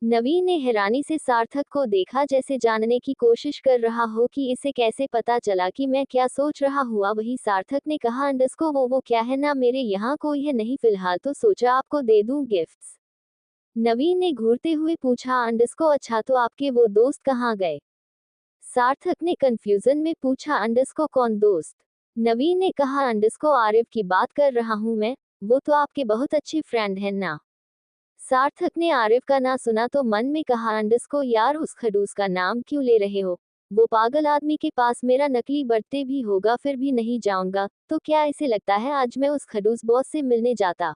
नवीन ने हैरानी से सार्थक को देखा, जैसे जानने की कोशिश कर रहा हो कि इसे कैसे पता चला कि मैं क्या सोच रहा हुआ। वही सार्थक ने कहा, अंडस्को वो क्या है ना, मेरे यहाँ कोई है नहीं फिलहाल, तो सोचा आपको दे दूं गिफ्ट्स। नवीन ने घूरते हुए पूछा, अंडस्को अच्छा, तो आपके वो दोस्त कहाँ गए? सार्थक ने कंफ्यूजन में पूछा, अंडस्को कौन दोस्त? नवीन ने कहा, अंडस्को आरिफ की बात कर रहा हूँ मैं, वो तो आपके बहुत अच्छे फ्रेंड हैं ना। सार्थक ने आरिफ का ना सुना तो मन में कहा, अंडस्को यार, उस खड़ूस का नाम क्यों ले रहे हो? वो पागल आदमी के पास मेरा नकली बर्थडे भी होगा फिर भी नहीं जाऊंगा, तो क्या इसे लगता है आज मैं उस खड़ूस बॉस से मिलने जाता?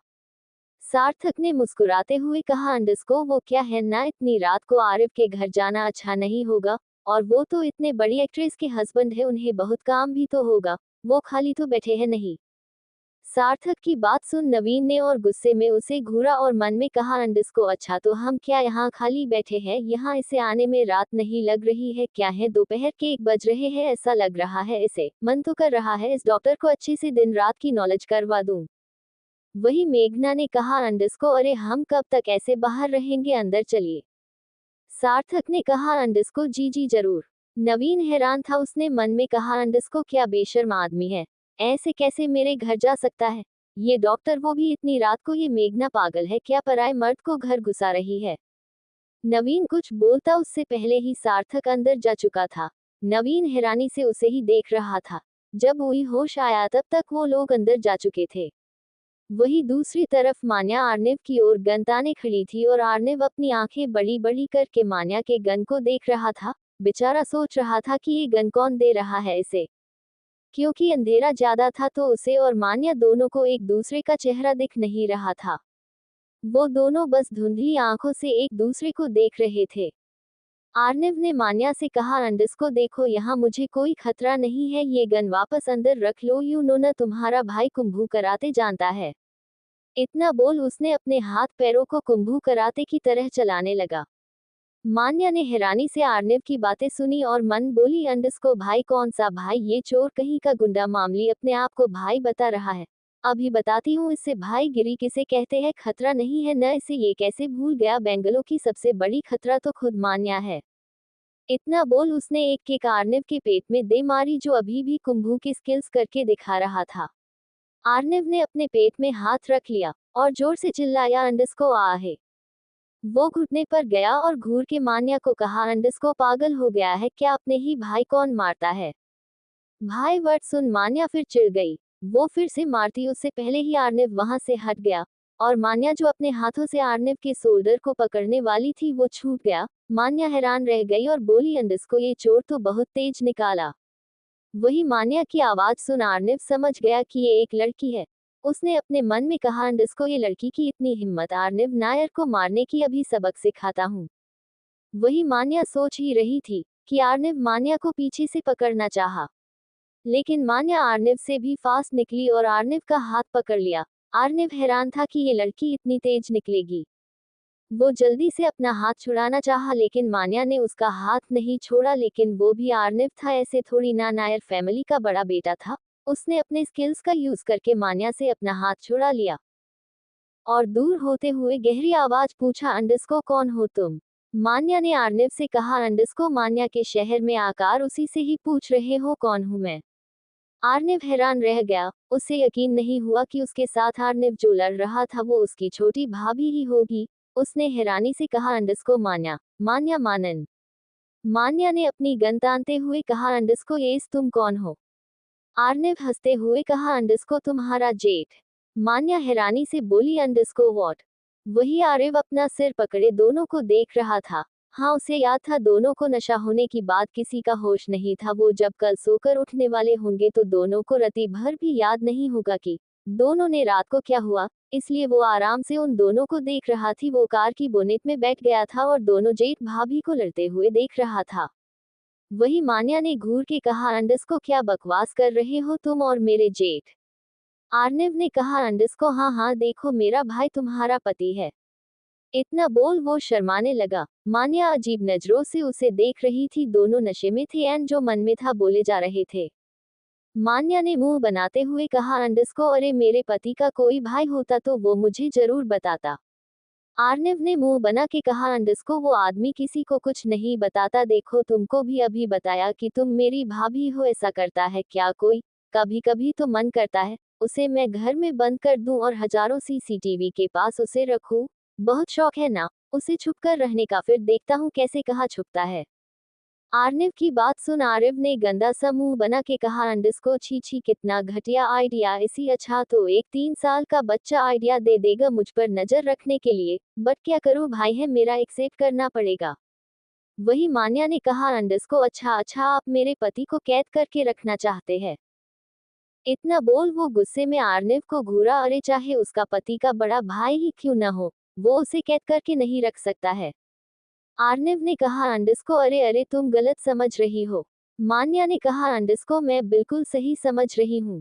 सार्थक ने मुस्कुराते हुए कहा, अंडस्को वो क्या है ना, इतनी रात को आरिफ के घर जाना अच्छा नहीं होगा, और वो तो इतने बड़ी एक्ट्रेस के हस्बैंड है, उन्हें बहुत काम भी तो होगा, वो खाली तो बैठे हैं नहीं। सार्थक की बात सुन नवीन ने और गुस्से में उसे घूरा और मन में कहा, अंडस्को अच्छा, तो हम क्या यहाँ खाली बैठे हैं? यहाँ इसे आने में रात नहीं लग रही है क्या है, दोपहर के 1 बज रहे हैं ऐसा लग रहा है इसे, मन तो कर रहा है इस डॉक्टर को अच्छे से दिन रात की नॉलेज करवा दूं। वही मेघना ने कहा, अंडस्को अरे हम कब तक ऐसे बाहर रहेंगे, अंदर चलिए। सार्थक ने कहा, अंडस्को जी जी जरूर। नवीन हैरान था, उसने मन में कहा, अंडस्को क्या बेशर्म आदमी है, ऐसे कैसे मेरे घर जा सकता है? ये डॉक्टर, वो भी इतनी रात को, ये मेघना पागल है क्या, पराए मर्द को घर घुसा रही है? नवीन कुछ बोलता उससे पहले ही सार्थक अंदर जा चुका था। नवीन हैरानी से उसे ही देख रहा था। जब वही होश आया तब तक वो लोग अंदर जा चुके थे। वही दूसरी तरफ मान्या आर्निव की ओर गन ताने खड़ी थी और आर्निव अपनी आंखें बड़ी बड़ी करके मान्या के गन को देख रहा था। बेचारा सोच रहा था कि ये गन कौन दे रहा है इसे, क्योंकि अंधेरा ज्यादा था तो उसे और मान्या दोनों को एक दूसरे का चेहरा दिख नहीं रहा था। वो दोनों बस धुंधली आंखों से एक दूसरे को देख रहे थे। आर्निव ने मान्या से कहा, अंडस्को देखो, यहाँ मुझे कोई खतरा नहीं है, ये गन वापस अंदर रख लो, यू नो ना तुम्हारा भाई कुंभू कराते जानता है। इतना बोल उसने अपने हाथ पैरों को कुंभू कराते की तरह चलाने लगा। मान्या ने हैरानी से आर्निव की बातें सुनी और मन बोली, अंडस्को भाई कौन सा भाई, ये चोर कहीं का गुंडा मामली अपने आप को भाई बता रहा है। अभी बताती हूँ इससे भाई गिरी किसे कहते हैं, खतरा नहीं है न इसे, ये कैसे भूल गया, बेंगलों की सबसे बड़ी खतरा तो खुद मान्या है। इतना बोल उसने एक किक आर्निव के पेट में दे मारी, जो अभी भी कुंभू की स्किल्स करके दिखा रहा था। आर्निव ने अपने पेट में हाथ रख लिया और जोर से चिल्लाया, अंडस्को आ है। वो घुटने पर गया और घूर के मान्या को कहा, अंडस्को पागल हो गया है क्या, अपने ही भाई कौन मारता है? भाई वर्ड सुन मान्या फिर चिढ़ गई। वो फिर से मारती उससे पहले ही आर्निव वहां से हट गया और मान्या जो अपने हाथों से आर्निव के शोल्डर को पकड़ने वाली थी वो छूट गया। मान्या हैरान रह गई और बोली, अंडस्को ये चोर तो बहुत तेज निकाला। वही मान्या की आवाज सुन आर्निव समझ गया कि ये एक लड़की है। उसने अपने मन में कहा, अंडस्को ये लड़की की इतनी हिम्मत, आर्निव नायर को मारने की, अभी सबक सिखाता हूँ। वही मान्या सोच ही रही थी कि आर्निव मान्या को पीछे से पकड़ना चाहा, लेकिन मान्या आर्निव से भी फास्ट निकली और आर्निव का हाथ पकड़ लिया। आर्निव हैरान था कि ये लड़की इतनी तेज निकलेगी। वो जल्दी से अपना हाथ छुड़ाना चाहा लेकिन मान्या ने उसका हाथ नहीं छोड़ा, लेकिन वो भी आर्निव था, ऐसे थोड़ी ना, नायर फैमिली का बड़ा बेटा था। उसने अपने स्किल्स का यूज करके मान्या से अपना हाथ छुड़ा लिया और दूर होते हुए गहरी आवाज पूछा, अंडस्को कौन हो तुम? मान्या ने आर्निव से कहा, अंडस्को मान्या के शहर में आकर उसी से ही पूछ रहे हो कौन हूं मैं? आर्निव हैरान रह गया। उसे यकीन नहीं हुआ कि उसके साथ आर्निव जो लड़ रहा था वो उसकी छोटी भाभी ही होगी। उसने हैरानी से कहा, अंडस्को मान्या। मान्या मानन। मान्या ने अपनी गन तानते हुए कहा, अंडस्को येस तुम कौन हो? आर्निव हंसते हुए कहा, अंडस्को तुम्हारा जेठ। मान्या हैरानी से बोली, अंडस्को व्हाट? वही आरिव अपना सिर पकड़े दोनों को देख रहा था। हाँ, उसे याद था दोनों को नशा होने की बात किसी का होश नहीं था। वो जब कल सोकर उठने वाले होंगे तो दोनों को रति भर भी याद नहीं होगा कि दोनों ने रात को क्या हुआ। इसलिए वो आराम से उन दोनों को देख रहा थी। वो कार की बोनेट में बैठ गया था और दोनों जेठ भाभी को लड़ते हुए देख रहा था। वही मान्या ने घूर के कहा, अंडस्को क्या बकवास कर रहे हो तुम और मेरे जेठ? आर्निव ने कहा, अंडस्को हाँ हाँ देखो, मेरा भाई तुम्हारा पति है। इतना बोल वो शर्माने लगा। मान्या अजीब नजरों से उसे देख रही थी। दोनों नशे में थे एंड जो मन में था बोले जा रहे थे। मान्या ने मुंह बनाते हुए कहा, अंडस्को अरे मेरे पति का कोई भाई होता तो वो मुझे जरूर बताता। आर्निव ने मुंह बना के कहा अंडस्को वो आदमी किसी को कुछ नहीं बताता, देखो तुमको भी अभी बताया कि तुम मेरी भाभी हो, ऐसा करता है क्या कोई? कभी कभी तो मन करता है उसे मैं घर में बंद कर दूं और हजारों सीसीटीवी के पास उसे रखूं। बहुत शौक है ना उसे छुप कर रहने का, फिर देखता हूं कैसे कहाँ छुपता है। आर्निव की बात सुन आरिव ने गंदा सा मुंह बना के कहा अंडस्को छी छी कितना घटिया आइडिया, इसी अच्छा तो एक 3 साल का बच्चा आइडिया दे देगा मुझ पर नजर रखने के लिए, बट क्या करूं भाई है मेरा, एक्सेप्ट करना पड़ेगा। वही मान्या ने कहा अंडस्को अच्छा अच्छा आप मेरे पति को कैद करके रखना चाहते हैं। इतना बोल वो गुस्से में आर्निव को घूरा, अरे चाहे उसका पति का बड़ा भाई ही क्यों न हो, वो उसे कैद करके नहीं रख सकता है। आर्निव ने कहा अंडस्को अरे अरे तुम गलत समझ रही हो। मान्या ने कहा अंडस्को मैं बिल्कुल सही समझ रही हूँ।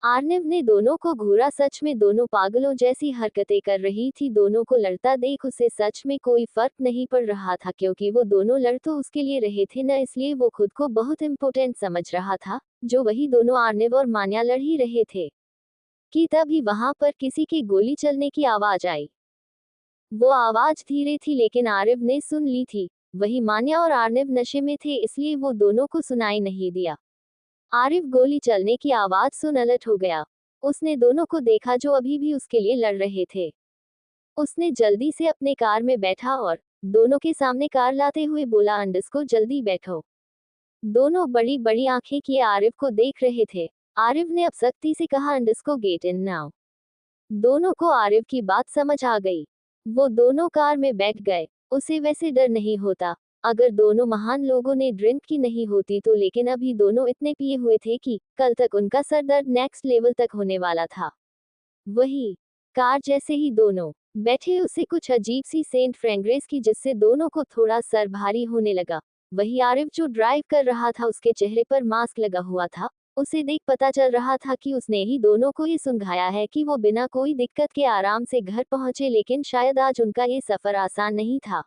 आर्निव ने दोनों को घूरा, सच में दोनों पागलों जैसी हरकतें कर रही थी, दोनों को लड़ता देख उसे सच में कोई फर्क नहीं पड़ रहा था, क्योंकि वो दोनों लड़ तो उसके लिए रहे थे न, इसलिए वो खुद को बहुत इम्पोर्टेंट समझ रहा था, जो वही दोनों आर्निव और मान्या लड़ ही रहे थे कि तभी वहां पर किसी की गोली चलने की आवाज आई। वो आवाज धीरे थी लेकिन आरिव ने सुन ली थी। वही मान्या और आर्निव नशे में थे इसलिए वो दोनों को सुनाई नहीं दिया। आरिफ गोली चलने की आवाज सुन अलर्ट हो गया। उसने दोनों को देखा जो अभी भी उसके लिए लड़ रहे थे। उसने जल्दी से अपने कार में बैठा और दोनों के सामने कार लाते हुए बोला अंडस्को जल्दी बैठो। दोनों बड़ी बड़ी आंखें किए आरिफ को देख रहे थे। आरिफ ने अब सख्ती से कहा अंडस्को गेट इन नाउ। दोनों को आरिफ की बात समझ आ गई। वो दोनों कार में बैठ गए। उसे वैसे डर नहीं होता अगर दोनों महान लोगों ने ड्रिंक की नहीं होती तो, लेकिन अभी दोनों इतने पिए हुए थे कि कल तक उनका सर दर्द नेक्स्ट लेवल तक होने वाला था। वही कार जैसे ही दोनों बैठे उसे कुछ अजीब सी सेंट फ्रेंग्रेस की, जिससे दोनों को थोड़ा सर भारी होने लगा। वही आरिफ जो ड्राइव कर रहा था उसके चेहरे पर मास्क लगा हुआ था। उसे देख पता चल रहा था कि उसने ही दोनों को ये सुलझाया है कि वो बिना कोई दिक्कत के आराम से घर पहुंचे, लेकिन शायद आज उनका ये सफर आसान नहीं था।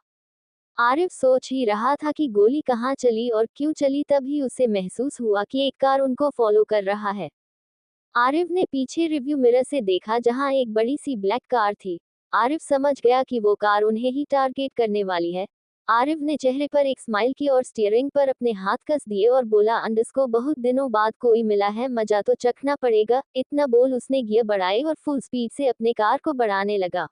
आरिफ सोच ही रहा था कि गोली कहाँ चली और क्यों चली, तभी उसे महसूस हुआ कि एक कार उनको फॉलो कर रहा है। आरिफ ने पीछे रिव्यू मिरर से देखा जहां एक बड़ी सी ब्लैक कार थी। आरिफ समझ गया कि वो कार उन्हें ही टारगेट करने वाली है। आरिफ ने चेहरे पर एक स्माइल की और स्टीयरिंग पर अपने हाथ कस दिए और बोला अंडस्को बहुत दिनों बाद कोई मिला है, मजा तो चखना पड़ेगा। इतना बोल उसने गियर बढ़ाए और फुल स्पीड से अपने कार को बढ़ाने लगा।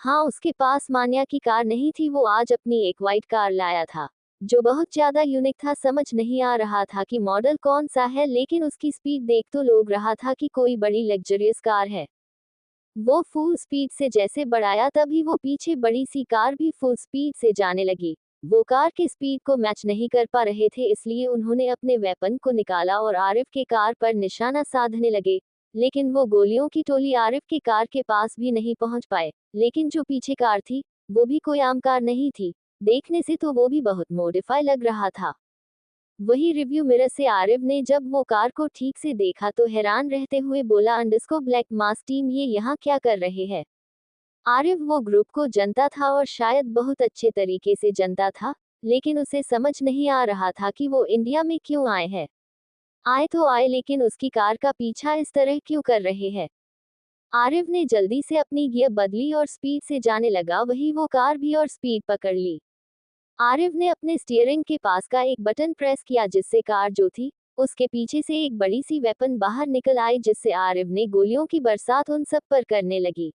हाँ उसके पास मान्या की कार नहीं थी, वो आज अपनी एक वाइट कार लाया था जो बहुत ज्यादा यूनिक था। समझ नहीं आ रहा था कि मॉडल कौन सा है, लेकिन उसकी स्पीड देख तो लग रहा था कि कोई बड़ी लग्जरियस कार है। वो फुल स्पीड से जैसे बढ़ाया तभी वो पीछे बड़ी सी कार भी फुल स्पीड से जाने लगी। वो कार की स्पीड को मैच नहीं कर पा रहे थे, इसलिए उन्होंने अपने वेपन को निकाला और आरिफ के कार पर निशाना साधने लगे। लेकिन वो गोलियों की टोली आरिफ की कार के पास भी नहीं पहुंच पाए। लेकिन जो पीछे कार थी वो भी कोई आम कार नहीं थी, देखने से तो वो भी बहुत मॉडिफाई लग रहा था। वही रिव्यू मिरर से आरिफ ने जब वो कार को ठीक से देखा तो हैरान रहते हुए बोला अंडस्को ब्लैक मास टीम ये यहाँ क्या कर रहे हैं। आरिफ वो ग्रुप को जानता था और शायद बहुत अच्छे तरीके से जानता था, लेकिन उसे समझ नहीं आ रहा था कि वो इंडिया में क्यों आए हैं। आए तो आए, लेकिन उसकी कार का पीछा इस तरह क्यों कर रहे हैं। आरिफ ने जल्दी से अपनी गियर बदली और स्पीड से जाने लगा, वही वो कार भी और स्पीड पकड़ ली। आरिफ ने अपने स्टीयरिंग के पास का एक बटन प्रेस किया जिससे कार जो थी उसके पीछे से एक बड़ी सी वेपन बाहर निकल आई, जिससे आरिफ ने गोलियों की बरसात उन सब पर करने लगी।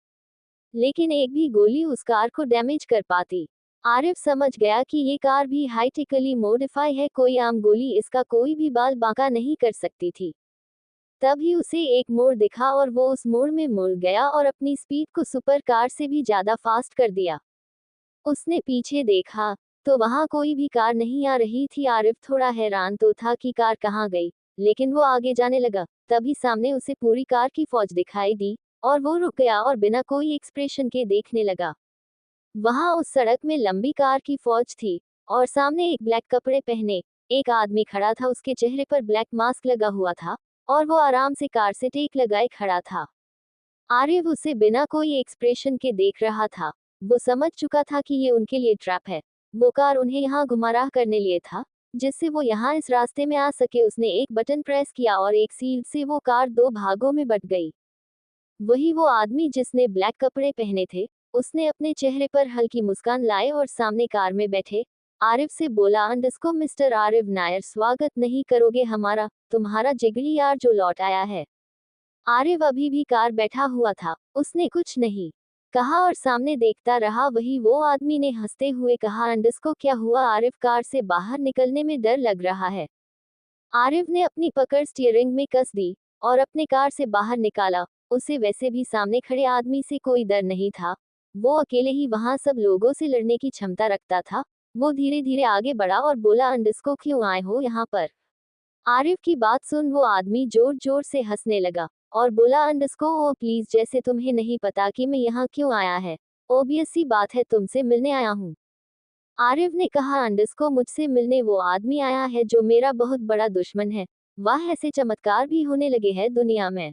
लेकिन एक भी गोली उस कार को डैमेज कर पाती। आरिफ समझ गया कि ये कार भी हाईटेकली मॉडिफाई है, कोई आम गोली इसका कोई भी बाल बांका नहीं कर सकती थी। तभी उसे एक मोड़ दिखा और वो उस मोड़ में मुड़ गया और अपनी स्पीड को सुपर कार से भी ज्यादा फास्ट कर दिया। उसने पीछे देखा तो वहां कोई भी कार नहीं आ रही थी। आरिफ थोड़ा हैरान तो था कि कार कहाँ गई, लेकिन वो आगे जाने लगा। तभी सामने उसे पूरी कार की फौज दिखाई दी और वो रुक गया और बिना कोई एक्सप्रेशन के देखने लगा। वहां उस सड़क में लंबी कार की फौज थी और सामने एक ब्लैक कपड़े पहने एक आदमी खड़ा था, उसके चेहरे पर ब्लैक मास्क लगा हुआ था और वो आराम से कार से टेक लगाए खड़ा था। आरिफ उसे बिना कोई एक्सप्रेशन के देख रहा था। वो समझ चुका था कि ये उनके लिए ट्रैप है। वो कार उन्हें यहाँ घुमाराह करने लिए था, जिससे वो यहाँ इस रास्ते में आ सके। उसने एक बटन प्रेस किया और एक सील से वो कार दो भागों में बट गई। वही वो आदमी जिसने ब्लैक कपड़े पहने थे उसने अपने चेहरे पर हल्की मुस्कान लाए और सामने कार में बैठे आरिफ से बोला, अंडस्को मिस्टर आरिफ नायर, स्वागत नहीं करोगे हमारा, तुम्हारा जिगरी यार जो लौट आया है। आरिफ अभी भी कार बैठा हुआ था, उसने कुछ नहीं कहा और सामने देखता रहा। वही वो आदमी ने हंसते हुए कहा, अंडस्को क्या हुआ आरिफ, कार से बाहर निकलने में डर लग रहा है। आरिफ ने अपनी पकड़ स्टीयरिंग में कस दी और अपने कार से बाहर निकाला। उसे वैसे भी सामने खड़े आदमी से कोई डर नहीं था, वो अकेले ही वहां सब लोगों से लड़ने की क्षमता रखता था। वो धीरे धीरे आगे बढ़ा और बोला, अंडस्को क्यों आए हो यहाँ पर। आरिफ की बात सुन वो आदमी जोर जोर से हंसने लगा और बोला, अंडस्को ओ प्लीज, जैसे तुम्हें नहीं पता कि मैं यहाँ क्यों आया है, ओबियस सी बात है तुमसे मिलने आया हूँ। आरिफ ने कहा, अंडस्को मुझसे मिलने वो आदमी आया है जो मेरा बहुत बड़ा दुश्मन है। वाह, ऐसे चमत्कार भी होने लगे हैं दुनिया में।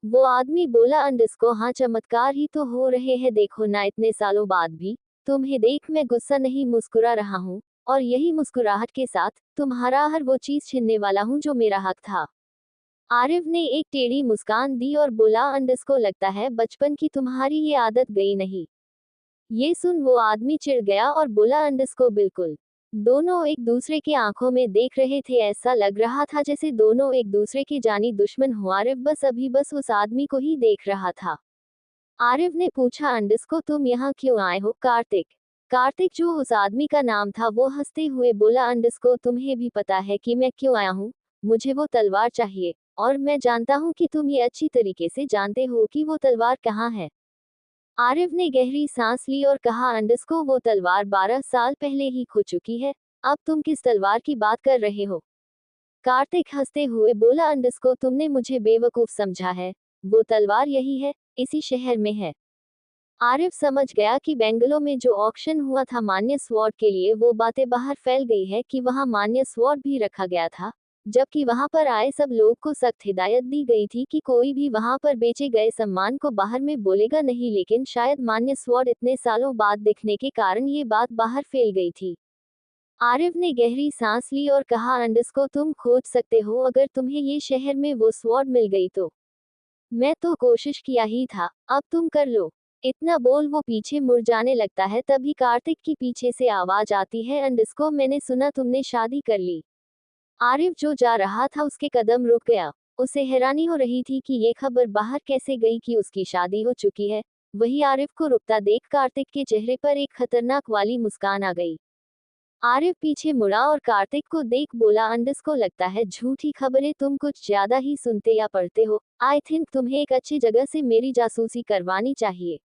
वो आदमी बोला, अंडस्को हाँ चमत्कार ही तो हो रहे हैं, देखो ना इतने सालों बाद भी तुम्हें देख मैं गुस्सा नहीं मुस्कुरा रहा हूँ, और यही मुस्कुराहट के साथ तुम्हारा हर वो चीज छीनने वाला हूँ जो मेरा हक था। आरिफ ने एक टेढ़ी मुस्कान दी और बोला, अंडस्को लगता है बचपन की तुम्हारी ये आदत गई नहीं। ये सुन वो आदमी चिढ़ गया और बोला, अंडस्को बिल्कुल। दोनों एक दूसरे की आंखों में देख रहे थे, ऐसा लग रहा था जैसे दोनों एक दूसरे के जानी दुश्मन हो। आरिफ बस उस आदमी को ही देख रहा था। आरिफ ने पूछा, अंडस्को तुम यहाँ क्यों आए हो। कार्तिक कार्तिक जो उस आदमी का नाम था, वो हंसते हुए बोला, अंडस्को तुम्हें भी पता है कि मैं क्यों आया हूँ, मुझे वो तलवार चाहिए, और मैं जानता हूँ कि तुम ये अच्छी तरीके से जानते हो कि वो तलवार कहाँ है। आरिफ ने गहरी सांस ली और कहा, अंडस्को वो तलवार 12 साल पहले ही खो चुकी है, अब तुम किस तलवार की बात कर रहे हो। कार्तिक हंसते हुए बोला, अंडस्को तुमने मुझे बेवकूफ समझा है, वो तलवार यही है, इसी शहर में है। आरिफ समझ गया कि बेंगलोर में जो ऑक्शन हुआ था मान्य स्वॉर्ड के लिए, वो बातें बाहर फैल गई है कि वहां मान्य स्वॉर्ड भी रखा गया था, जबकि वहां पर आए सब लोग को सख्त हिदायत दी गई थी कि कोई भी वहां पर बेचे गए सामान को बाहर में बोलेगा नहीं, लेकिन शायद मान्य स्वॉर्ड इतने सालों बाद दिखने के कारण ये बात बाहर फैल गई थी। आरिफ ने गहरी सांस ली और कहा, अंडस्को तुम खोज सकते हो, अगर तुम्हें ये शहर में वो स्वॉर्ड मिल गई तो। मैं तो कोशिश किया ही था, अब तुम कर लो। इतना बोल वो पीछे मुड़ जाने लगता है, तभी कार्तिक की पीछे से आवाज आती है, अंडस्को मैंने सुना तुमने शादी कर ली। आरिफ जो जा रहा था उसके कदम रुक गया। उसे हैरानी हो रही थी कि ये खबर बाहर कैसे गई कि उसकी शादी हो चुकी है। वही आरिफ को रुकता देख कार्तिक के चेहरे पर एक खतरनाक वाली मुस्कान आ गई। आरिफ पीछे मुड़ा और कार्तिक को देख बोला, अंडस्को लगता है झूठी खबरें तुम कुछ ज्यादा ही सुनते या पढ़ते हो, आई थिंक तुम्हें एक अच्छी जगह से मेरी जासूसी करवानी चाहिए।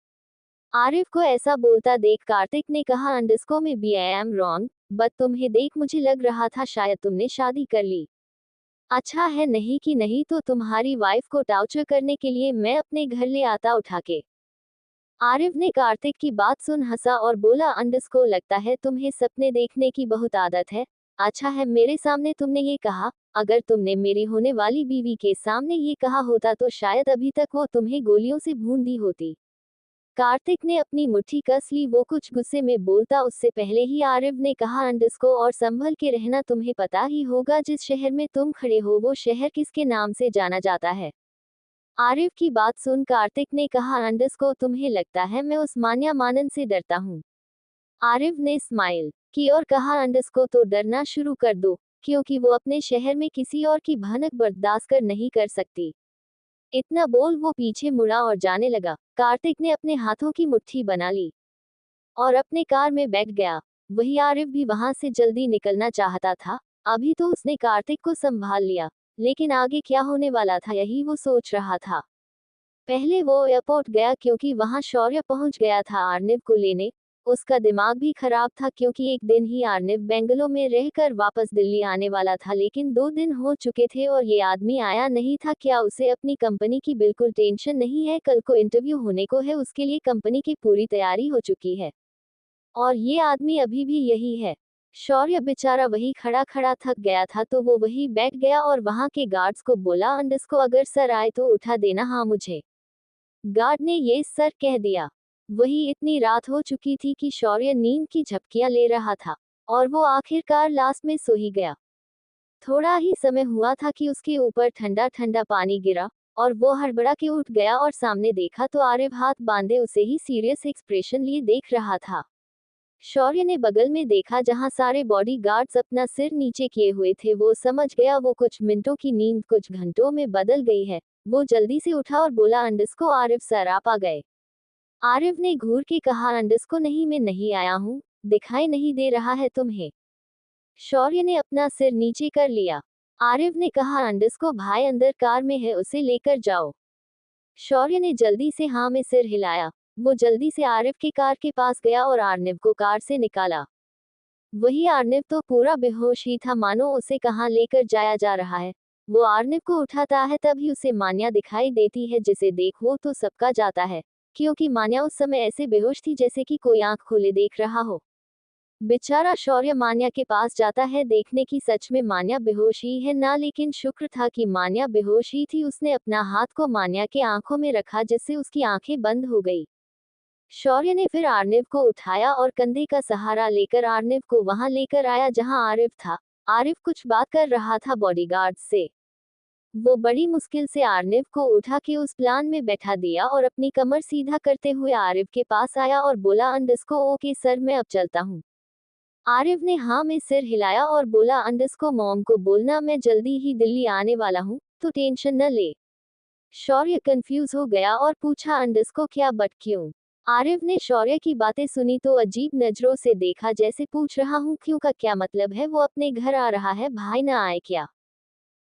आरिफ को ऐसा बोलता देख कार्तिक ने कहा, अंडस्को maybe I am wrong, but तुम्हें देख मुझे लग रहा था शायद तुमने शादी कर ली। अच्छा है नहीं कि नहीं तो तुम्हारी वाइफ को टॉर्चर करने के लिए मैं अपने घर ले आता उठा के। आरिफ ने कार्तिक की बात सुन हंसा और बोला, अंडस्को लगता है तुम्हें सपने देखने की बहुत आदत है। अच्छा है मेरे सामने तुमने ये कहा, अगर तुमने मेरी होने वाली बीवी के सामने ये कहा होता तो शायद अभी तक वो तुम्हें गोलियों से भून दी होती। कार्तिक ने अपनी मुट्ठी कस ली, वो कुछ गुस्से में बोलता उससे पहले ही आरिफ ने कहा, अंडस्को और संभल के रहना, तुम्हें पता ही होगा जिस शहर में तुम खड़े हो वो शहर किसके नाम से जाना जाता है। आरिफ की बात सुन कार्तिक ने कहा, अंडस्को तुम्हें लगता है मैं उस मान्या मानन से डरता हूँ। आरिफ ने स्माइल की और कहा, अंडस्को तो डरना शुरू कर दो, क्योंकि वो अपने शहर में किसी और की भनक बर्दाश्त कर नहीं कर सकती। इतना बोल वो पीछे मुड़ा और जाने लगा। कार्तिक ने अपने हाथों की मुट्ठी बना ली और अपने कार में बैठ गया। वही आरिफ भी वहां से जल्दी निकलना चाहता था। अभी तो उसने कार्तिक को संभाल लिया, लेकिन आगे क्या होने वाला था यही वो सोच रहा था। पहले वो एयरपोर्ट गया क्योंकि वहां शौर्य पहुंच गया था आर्निव को लेने। उसका दिमाग भी खराब था क्योंकि एक दिन ही आर्निव बेंगलोर में रहकर वापस दिल्ली आने वाला था, लेकिन 2 दिन हो चुके थे और ये आदमी आया नहीं था। क्या उसे अपनी कंपनी की बिल्कुल टेंशन नहीं है? कल को इंटरव्यू होने को है, उसके लिए कंपनी की पूरी तैयारी हो चुकी है और ये आदमी अभी भी यही है। शौर्य बेचारा वही खड़ा खड़ा थक गया था, तो वो वही बैठ गया और वहां के गार्ड्स को बोला, अंडस्को अगर सर आए तो उठा देना हाँ मुझे। गार्ड ने ये सर कह दिया। वही इतनी रात हो चुकी थी कि शौर्य नींद की झपकियां ले रहा था और वो आखिरकार लास्ट में सो ही गया। थोड़ा ही समय हुआ था कि उसके ऊपर ठंडा ठंडा पानी गिरा और वो हड़बड़ा के उठ गया और सामने देखा तो आरिफ हाथ बांधे उसे ही सीरियस एक्सप्रेशन लिए देख रहा था। शौर्य ने बगल में देखा जहां सारे बॉडीगार्ड्स अपना सिर नीचे किए हुए थे। वो समझ गया वो कुछ मिनटों की नींद कुछ घंटों में बदल गई है। वो जल्दी से उठा और बोला, अंडस्को आरिफ सर आप आ गए। आरिफ ने घूर के कहा, अंडस्को नहीं, मैं नहीं आया हूँ, दिखाई नहीं दे रहा है तुम्हें। शौर्य ने अपना सिर नीचे कर लिया। आरिफ ने कहा, अंडस्को भाई अंदर कार में है, उसे लेकर जाओ। शौर्य ने जल्दी से हाँ में सिर हिलाया। वो जल्दी से आरिफ की कार के पास गया और आर्निव को कार से निकाला। वही आर्निव तो पूरा बेहोश ही था, मानो उसे कहाँ लेकर जाया जा रहा है। वो आर्निव को उठाता है तभी उसे मान्या दिखाई देती है, जिसे देख वो तो सबका जाता है, क्योंकि मान्या उस समय ऐसे बेहोश थी जैसे कि कोई आंख खोले देख रहा हो। बेचारा शौर्य मान्या के पास जाता है देखने की सच में मान्या बेहोश ही है ना, लेकिन शुक्र था कि मान्या बेहोश ही थी। उसने अपना हाथ को मान्या के आंखों में रखा जिससे उसकी आंखें बंद हो गई। शौर्य ने फिर आर्निव को उठाया और कंधे का सहारा लेकर आर्निव को वहां लेकर आया जहां आरिफ था। आरिफ कुछ बात कर रहा था बॉडीगार्ड से। वो बड़ी मुश्किल से आर्निव को उठा के उस प्लान में बैठा दिया और अपनी कमर सीधा करते हुए आरिफ के पास आया और बोला, अंडस्को ओके सर मैं अब चलता हूँ। आरिफ ने हाँ में सिर हिलाया और बोला, अंडस्को मॉम को बोलना मैं जल्दी ही दिल्ली आने वाला हूँ, तो टेंशन न ले। शौर्य कंफ्यूज हो गया और पूछा, अंडस्को क्या बट क्यों। आरिफ ने शौर्य की बातें सुनी तो अजीब नजरों से देखा, जैसे पूछ रहा हूँ क्यों का क्या मतलब है, वो अपने घर आ रहा है, भाई ना आए क्या।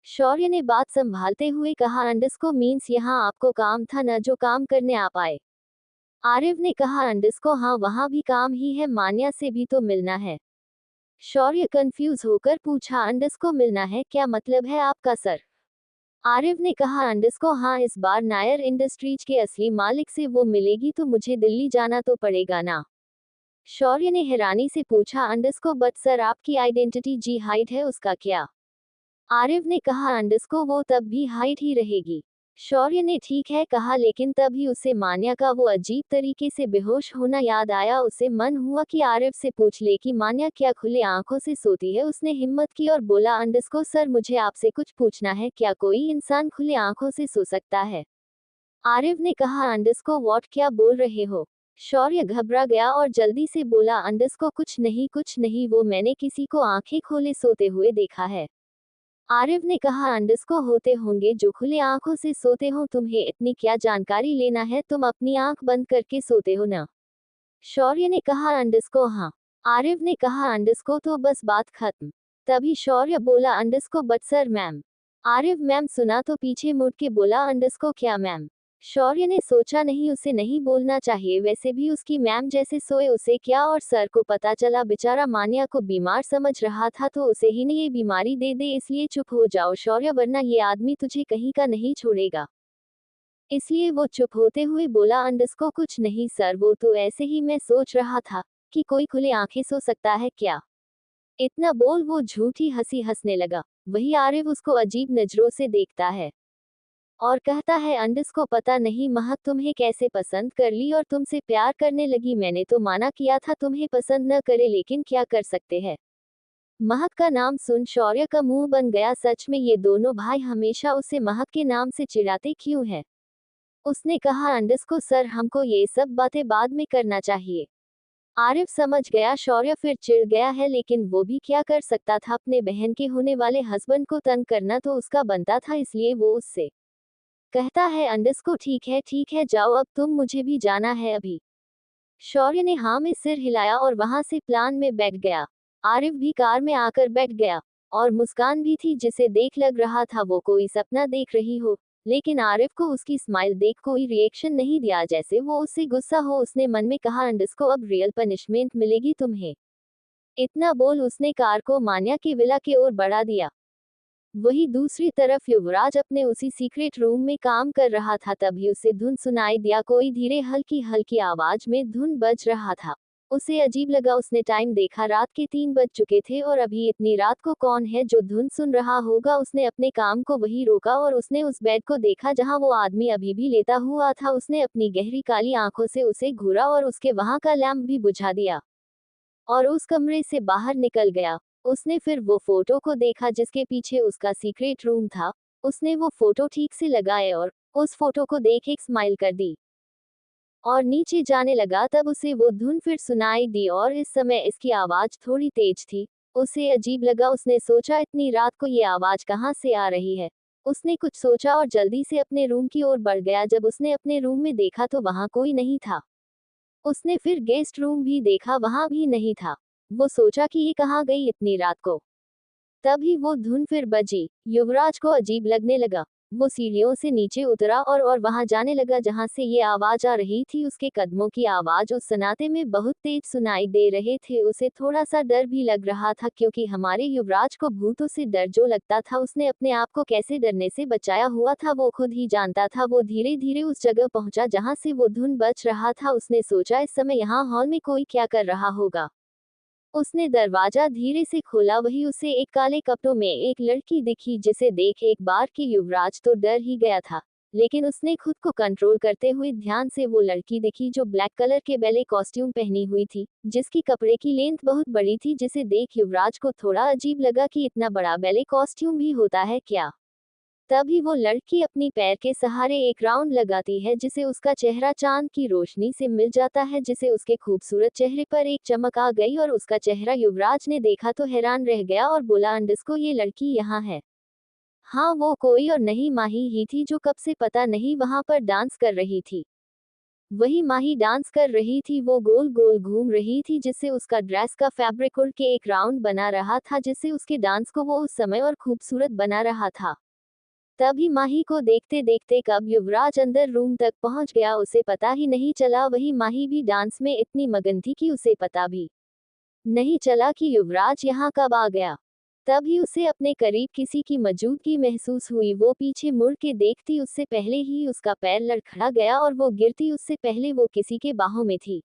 शौर्य ने बात संभालते हुए कहा, अंडस्को मीन्स यहाँ आपको काम था न जो काम करने आप आए। आरिफ ने कहा, अंडस्को हाँ वहाँ भी काम ही है, मान्या से भी तो मिलना है। शौर्य कंफ्यूज होकर पूछा, अंडस्को मिलना है क्या मतलब है आपका सर। आरिफ ने कहा, अंडस्को हाँ इस बार नायर इंडस्ट्रीज के असली मालिक से वो मिलेगी तो मुझे दिल्ली जाना तो पड़ेगा ना। शौर्य ने हैरानी से पूछा, अंडस्को बट सर आपकी आइडेंटिटी जी हाइड है उसका क्या। आरिफ ने कहा, अंडस्को वो तब भी हाइड ही रहेगी। शौर्य ने ठीक है कहा, लेकिन तभी उसे मान्या का वो अजीब तरीके से बेहोश होना याद आया। उसे मन हुआ कि आरिफ से पूछ ले कि मान्या क्या खुले आंखों से सोती है। उसने हिम्मत की और बोला, अंडस्को सर मुझे आपसे कुछ पूछना है, क्या कोई इंसान खुले आंखों से सो सकता है। आरिफ ने कहा, अंडस्को व्हाट क्या बोल रहे हो। शौर्य घबरा गया और जल्दी से बोला, अंडस्को कुछ नहीं वो मैंने किसी को आंखें खोले सोते हुए देखा है। आरिफ ने कहा, अंडस्को होते होंगे जो खुले आंखों से सोते हो, तुम्हें इतनी क्या जानकारी लेना है, तुम अपनी आंख बंद करके सोते हो ना। शौर्य ने कहा, अंडस्को हाँ। आरिफ ने कहा, अंडस्को तो बस बात खत्म। तभी शौर्य बोला, अंडस्को but sir ma'am. Arif ma'am सुना तो पीछे मुड़ के बोला, अंडस्को क्या मैम। शौर्य ने सोचा नहीं उसे नहीं बोलना चाहिए, वैसे भी उसकी मैम जैसे सोए उसे क्या, और सर को पता चला बेचारा मान्या को बीमार समझ रहा था तो उसे ही नहीं ये बीमारी दे दे, इसलिए चुप हो जाओ शौर्य वरना ये आदमी तुझे कहीं का नहीं छोड़ेगा। इसलिए वो चुप होते हुए बोला, अंडस्को कुछ नहीं सर, वो तो ऐसे ही मैं सोच रहा था कि कोई खुले आंखें सो सकता है क्या। इतना बोल वो झूठी हंसी हंसने लगा। वही आरिफ उसको अजीब नजरों से देखता है और कहता है, अंडस्को पता नहीं महक तुम्हें कैसे पसंद कर ली और तुमसे प्यार करने लगी, मैंने तो माना किया था तुम्हें पसंद न करे, लेकिन क्या कर सकते हैं। महक का नाम सुन शौर्य का मुंह बन गया, सच में ये दोनों भाई हमेशा उसे महक के नाम से चिढ़ाते क्यों हैं। उसने कहा, अंडस्को सर हमको ये सब बातें बाद में करना चाहिए। आरिफ समझ गया शौर्य फिर चिढ़ गया है, लेकिन वो भी क्या कर सकता था, अपने बहन के होने वाले हस्बैंड को तंग करना तो उसका बनता था, इसलिए वो उससे कहता है, अंडस्को ठीक है जाओ, अब तुम मुझे भी जाना है अभी। शौर्य ने हाँ में सिर हिलाया और वहां से प्लान में बैठ गया। आरिफ भी कार में आकर बैठ गया और मुस्कान भी थी, जिसे देख लग रहा था वो कोई सपना देख रही हो, लेकिन आरिफ को उसकी स्माइल देख कोई रिएक्शन नहीं दिया, जैसे वो उससे गुस्सा हो। उसने मन में कहा, अंडस्को अब रियल पनिशमेंट मिलेगी तुम्हें। इतना बोल उसने कार को मान्या की विला की ओर बढ़ा दिया। वही दूसरी तरफ युवराज अपने उसी सीक्रेट रूम में काम कर रहा था, तभी उसे धुन सुनाई दिया, कोई धीरे हल्की हल्की आवाज में धुन बज रहा था। उसे अजीब लगा, उसने टाइम देखा, रात के 3 बज चुके थे और अभी इतनी रात को कौन है जो धुन सुन रहा होगा। उसने अपने काम को वही रोका और उसने उस बेड को देखा जहां वो आदमी अभी भी लेटा हुआ था। उसने अपनी गहरी काली आंखों से उसे घूरा और उसके वहां का लैंप भी बुझा दिया और उस कमरे से बाहर निकल गया। उसने फिर वो फोटो को देखा जिसके पीछे उसका सीक्रेट रूम था। उसने वो फोटो ठीक से लगाए और उस फोटो को देख एक स्माइल कर दी और नीचे जाने लगा। तब उसे वो धुन फिर सुनाई दी और इस समय इसकी आवाज थोड़ी तेज थी। उसे अजीब लगा, उसने सोचा इतनी रात को ये आवाज कहाँ से आ रही है। उसने कुछ सोचा और जल्दी से अपने रूम की ओर बढ़ गया। जब उसने अपने रूम में देखा तो वहां कोई नहीं था। उसने फिर गेस्ट रूम भी देखा, वहां भी नहीं था। वो सोचा कि ये कहाँ गई इतनी रात को। तभी वो धुन फिर बजी। युवराज को अजीब लगने लगा। वो सीढ़ियों से नीचे उतरा और वहां जाने लगा जहां से ये आवाज आ रही थी। उसके कदमों की आवाज उस सन्नाटे में बहुत तेज सुनाई दे रहे थे। उसे थोड़ा सा डर भी लग रहा था, क्योंकि हमारे युवराज को भूतों से डर जो लगता था, उसने अपने आप को कैसे डरने से बचाया हुआ था वो खुद ही जानता था। वो धीरे धीरे उस जगह पहुंचा जहां से वो धुन बज रहा था। उसने सोचा इस समय यहाँ हॉल में कोई क्या कर रहा होगा। उसने दरवाजा धीरे से खोला। वही उसे एक काले कपड़ों में एक लड़की दिखी, जिसे देख एक बार के युवराज तो डर ही गया था। लेकिन उसने खुद को कंट्रोल करते हुए ध्यान से वो लड़की देखी जो ब्लैक कलर के बैले कॉस्ट्यूम पहनी हुई थी, जिसकी कपड़े की लेंथ बहुत बड़ी थी, जिसे देख युवराज को थोड़ा अजीब लगा कि इतना बड़ा बैले कॉस्ट्यूम भी होता है क्या। तभी वो लड़की अपनी पैर के सहारे एक राउंड लगाती है, जिसे उसका चेहरा चांद की रोशनी से मिल जाता है, जिसे उसके खूबसूरत चेहरे पर एक चमक आ गई और उसका चेहरा युवराज ने देखा तो हैरान रह गया और बोला, अंडस्को ये लड़की यहाँ है। हाँ, वो कोई और नहीं माही ही थी, जो कब से पता नहीं वहां पर डांस कर रही थी। वही माही डांस कर रही थी। वो गोल गोल घूम रही थी, जिससे उसका ड्रेस का फैब्रिक उड़ के एक राउंड बना रहा था, जिससे उसके डांस को वो उस समय और खूबसूरत बना रहा था। तभी माही को देखते देखते कब युवराज अंदर रूम तक पहुंच गया उसे पता ही नहीं चला। वही माही भी डांस में इतनी मगन थी कि उसे पता भी नहीं चला कि युवराज यहाँ कब आ गया। तभी उसे अपने करीब किसी की मौजूदगी महसूस हुई। वो पीछे मुड़ के देखती, उससे पहले ही उसका पैर लड़खड़ा गया और वो गिरती, उससे पहले वो किसी के बाहों में थी।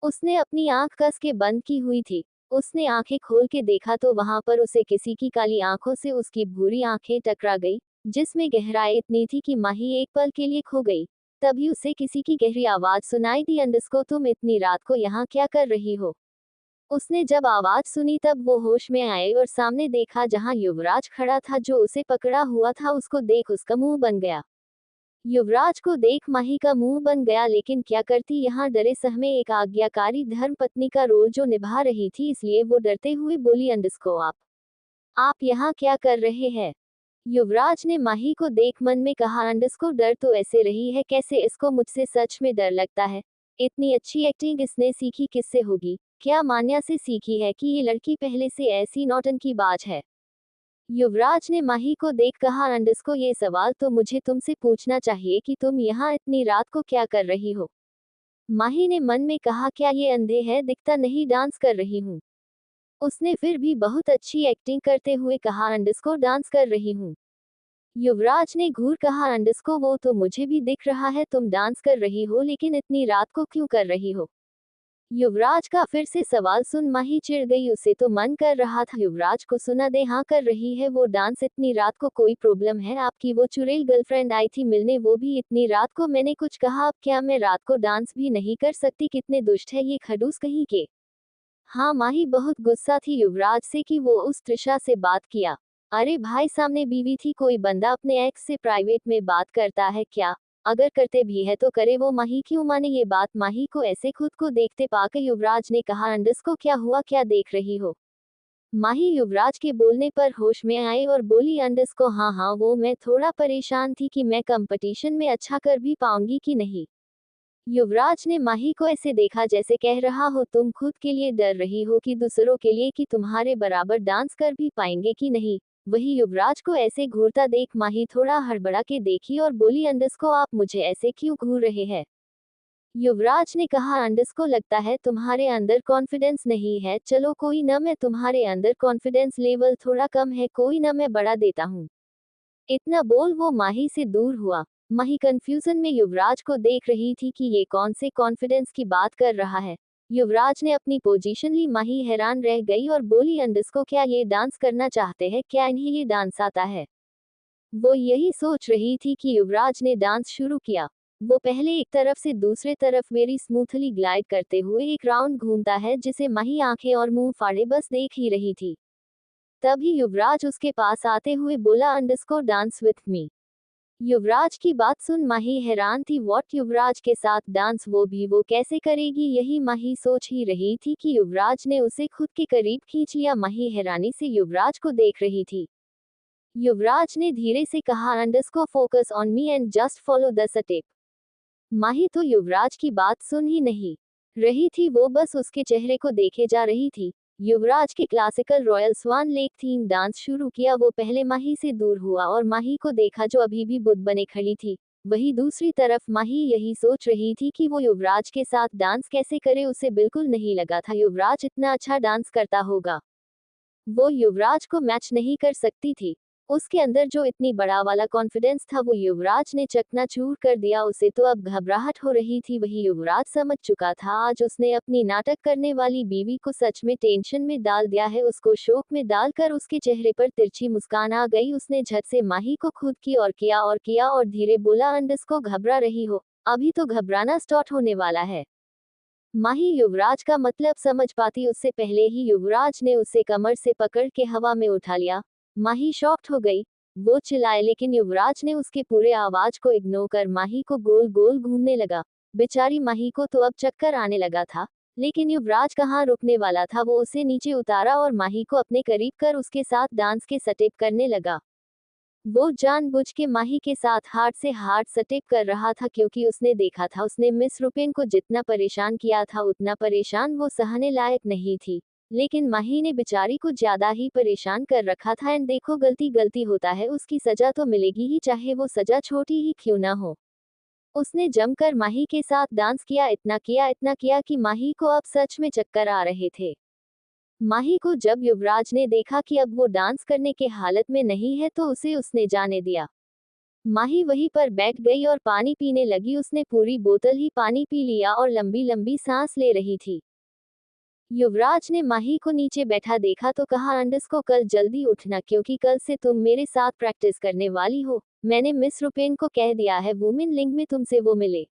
उसने अपनी आंख कस के बंद की हुई थी। उसने आंखें खोल के देखा तो वहां पर उसे किसी की काली आंखों से उसकी भूरी आंखें टकरा गई, जिसमें गहराई इतनी थी कि माही एक पल के लिए खो गई। तभी उसे किसी की गहरी आवाज सुनाई दी, अंडस्को तुम इतनी रात को यहाँ क्या कर रही हो। उसने जब आवाज सुनी तब वो होश में आए और सामने देखा जहां युवराज खड़ा था, जो उसे पकड़ा हुआ था। उसको देख उसका मुंह बन गया। युवराज को देख माही का मुंह बन गया। लेकिन क्या करती यहाँ, डरे सहमे एक आज्ञाकारी धर्मपत्नी का रोल जो निभा रही थी, इसलिए वो डरते हुए बोली, अंडस्को आप यहाँ क्या कर रहे हैं। युवराज ने माही को देख मन में कहा, अंडस्को डर तो ऐसे रही है कैसे, इसको मुझसे सच में डर लगता है। इतनी अच्छी एक्टिंग इसने सीखी किससे होगी, क्या मान्या से सीखी है कि ये लड़की पहले से ऐसी नौटंकीबाज है। युवराज ने माही को देख कहा, अंडस्को ये सवाल तो मुझे तुमसे पूछना चाहिए कि तुम यहाँ इतनी रात को क्या कर रही हो। माही ने मन में कहा, क्या ये अंधे हैं, दिखता नहीं डांस कर रही हूँ। उसने फिर भी बहुत अच्छी एक्टिंग करते हुए कहा, अंडस्को डांस कर रही हूँ। युवराज ने घूर कहा, अंडस्को वो तो मुझे भी दिख रहा है तुम डांस कर रही हो, लेकिन इतनी रात को क्यों कर रही हो। युवराज का फिर से सवाल सुन माही चिढ़ गई। उसे तो मन कर रहा था युवराज को सुना दे, हाँ कर रही है वो डांस इतनी रात को, कोई प्रॉब्लम है आपकी, वो चुड़ैल गर्लफ्रेंड आई थी मिलने, वो भी इतनी रात को, मैंने कुछ कहा अब क्या मैं रात को डांस भी नहीं कर सकती, कितने दुष्ट है ये खड़ूस कहीं के। हाँ, माही बहुत गुस्सा थी युवराज से कि वो उस तृषा से बात किया। अरे भाई, सामने बीवी थी, कोई बंदा अपने एक्स से प्राइवेट में बात करता है क्या। अगर करते भी है तो करे, वो माही क्यों माने ये बात। माही को ऐसे खुद को देखते पाकर युवराज ने कहा, अंडस्को क्या हुआ, क्या देख रही हो। माही युवराज के बोलने पर होश में आई और बोली, अंडस्को हाँ हाँ, वो मैं थोड़ा परेशान थी कि मैं कंपटीशन में अच्छा कर भी पाऊंगी कि नहीं। युवराज ने माही को ऐसे देखा जैसे कह रहा हो, तुम खुद के लिए डर रही हो कि दूसरों के लिए, कि तुम्हारे बराबर डांस कर भी पाएंगे कि नहीं। वही युवराज को ऐसे घूरता देख माही थोड़ा हड़बड़ा के देखी और बोली, अंडस्को आप मुझे ऐसे क्यों घूर रहे हैं। युवराज ने कहा, अंडस्को लगता है तुम्हारे अंदर कॉन्फिडेंस नहीं है, चलो कोई न, मैं तुम्हारे अंदर कॉन्फिडेंस लेवल थोड़ा कम है, कोई न मैं बढ़ा देता हूँ। इतना बोल वो माही से दूर हुआ। माही कंफ्यूजन में युवराज को देख रही थी कि ये कौन से कॉन्फिडेंस की बात कर रहा है। युवराज ने अपनी पोजीशन ली। माही हैरान रह गई और बोली, अंडस्को क्या ये डांस करना चाहते हैं, क्या इन्हें ये डांस आता है। वो यही सोच रही थी कि युवराज ने डांस शुरू किया। वो पहले एक तरफ से दूसरे तरफ वेरी स्मूथली ग्लाइड करते हुए एक राउंड घूमता है, जिसे माही आंखें और मुंह फाड़े बस देख ही रही थी। तभी युवराज उसके पास आते हुए बोला, अंडस्को डांस विथ मी। युवराज की बात सुन माही हैरान थी। व्हाट, युवराज के साथ डांस, वो कैसे करेगी? यही माही सोच ही रही थी कि युवराज ने उसे खुद के करीब खींच लिया। माही हैरानी से युवराज को देख रही थी। युवराज ने धीरे से कहा, अंडरस्को focus on me and just follow the step. Mahi तो युवराज की बात सुन ही नहीं रही थी, वो बस उसके चेहरे को देखे जा रही थी। युवराज के क्लासिकल रॉयल स्वान लेक थीम डांस शुरू किया। वो पहले माही से दूर हुआ और माही को देखा जो अभी भी बुत बने खड़ी थी। वही दूसरी तरफ माही यही सोच रही थी कि वो युवराज के साथ डांस कैसे करे। उसे बिल्कुल नहीं लगा था युवराज इतना अच्छा डांस करता होगा। वो युवराज को मैच नहीं कर सकती थी। उसके अंदर जो इतनी बड़ा वाला कॉन्फिडेंस था वो युवराज ने चकनाचूर कर दिया। उसे तो अब घबराहट हो रही थी। वही युवराज समझ चुका था आज उसने अपनी नाटक करने वाली बीवी को सच में टेंशन में डाल दिया है। उसको शोक में डालकर उसके चेहरे पर तिरछी मुस्कान आ गई। उसने झट से माही को खुद की और किया और धीरे बोला, अंडस को घबरा रही हो? अभी तो घबराना स्टार्ट होने वाला है। माही युवराज का मतलब समझ पाती उससे पहले ही युवराज ने उसे कमर से पकड़ के हवा में उठा लिया। माही शॉक्ड हो गई। वो चिल्लाए लेकिन युवराज ने उसके पूरे आवाज को इग्नोर कर माही को गोल गोल घूमने लगा। बेचारी माही को तो अब चक्कर आने लगा था। लेकिन युवराज कहाँ रुकने वाला था। वो उसे नीचे उतारा और माही को अपने करीब कर उसके साथ डांस के स्टेप करने लगा। वो जानबूझ के माही के साथ हार्ट से हार्ट स्टेप कर रहा था क्योंकि उसने देखा था उसने मिस रुपेन को जितना परेशान किया था उतना परेशान वो सहने लायक नहीं थी। लेकिन माही ने बेचारी को ज्यादा ही परेशान कर रखा था। एंड देखो, गलती गलती होता है, उसकी सजा तो मिलेगी ही, चाहे वो सजा छोटी ही क्यों ना हो। उसने जमकर माही के साथ डांस किया, इतना किया कि माही को अब सच में चक्कर आ रहे थे। माही को जब युवराज ने देखा कि अब वो डांस करने के हालत में नहीं है तो उसे उसने जाने दिया। माही वहीं पर बैठ गई और पानी पीने लगी। उसने पूरी बोतल ही पानी पी लिया और लंबी लंबी सांस ले रही थी। युवराज ने माही को नीचे बैठा देखा तो कहा, अंडस को कल जल्दी उठना क्योंकि कल से तुम मेरे साथ प्रैक्टिस करने वाली हो। मैंने मिस रुपेन को कह दिया है वुमेन लिंग में तुमसे वो मिले।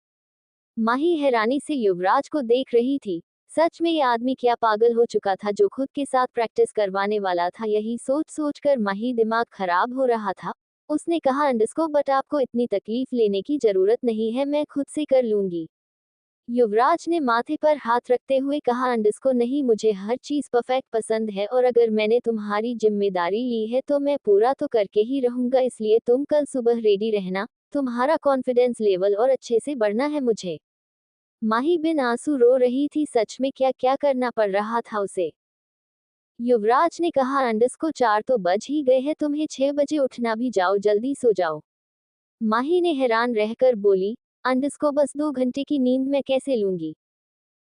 माही हैरानी से युवराज को देख रही थी। सच में ये आदमी क्या पागल हो चुका था जो खुद के साथ प्रैक्टिस करवाने वाला था। यही सोच सोच कर माही दिमाग खराब हो रहा था। उसने कहा, अंडस्को बट आपको इतनी तकलीफ लेने की जरूरत नहीं है, मैं खुद से कर लूंगी। युवराज ने माथे पर हाथ रखते हुए कहा, अंडस्को नहीं, मुझे हर चीज परफेक्ट पसंद है और अगर मैंने तुम्हारी जिम्मेदारी ली है तो मैं पूरा तो करके ही रहूंगा, इसलिए तुम कल सुबह रेडी रहना। तुम्हारा कॉन्फिडेंस लेवल और अच्छे से बढ़ना है मुझे। माही बिन आंसू रो रही थी। सच में क्या क्या करना पड़ रहा था उसे। युवराज ने कहा, अंडस को 4 तो बज ही गए हैं, तुम्हें 6 बजे उठना भी, जाओ जल्दी सो जाओ। माही ने हैरान रहकर बोली, अंडस को बस 2 घंटे की नींद मैं कैसे लूंगी?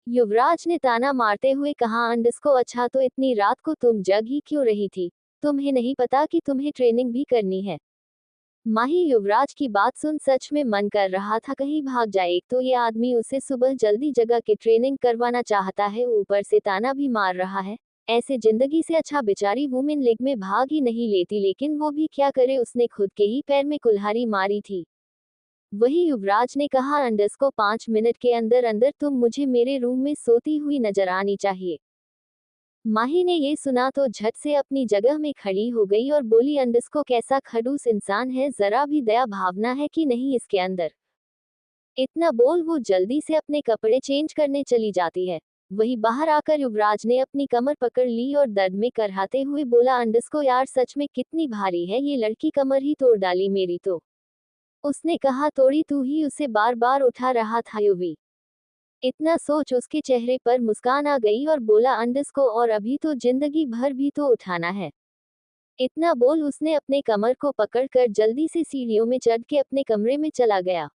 युवराज ने ताना मारते हुए कहा, अंडस को अच्छा तो इतनी रात को तुम जग ही क्यों रही थी? तुम्हें नहीं पता कि तुम्हें ट्रेनिंग भी करनी है? माही युवराज की बात सुन सच में मन कर रहा था कहीं भाग जाए। एक तो ये आदमी उसे सुबह जल्दी जगह के ट्रेनिंग करवाना चाहता है, ऊपर से ताना भी मार रहा है। ऐसे जिंदगी से अच्छा बेचारी वुमेन लीग में भाग ही नहीं लेती, लेकिन वो भी क्या करे, उसने खुद के ही पैर में कुल्हाड़ी मारी थी। वही युवराज ने कहा, अंडस को 5 मिनट के अंदर अंदर तुम मुझे मेरे रूम में सोती हुई नजर आनी चाहिए। माही ने ये सुना तो झट से अपनी जगह में खड़ी हो गई और बोली, अंडस को कैसा खड़ूस इंसान है, जरा भी दया भावना है कि नहीं इसके अंदर? इतना बोल वो जल्दी से अपने कपड़े चेंज करने चली जाती है। वही बाहर आकर युवराज ने अपनी कमर पकड़ ली और दर्द में करहाते हुए बोला, अंडस को यार सच में कितनी भारी है ये लड़की, कमर ही तोड़ डाली मेरी तो। उसने कहा, तोड़ी तू ही, उसे बार बार उठा रहा था युवी। इतना सोच उसके चेहरे पर मुस्कान आ गई और बोला, अंडस को और अभी तो जिंदगी भर भी तो उठाना है। इतना बोल उसने अपने कमर को पकड़कर जल्दी से सीढ़ियों में चढ़ के अपने कमरे में चला गया।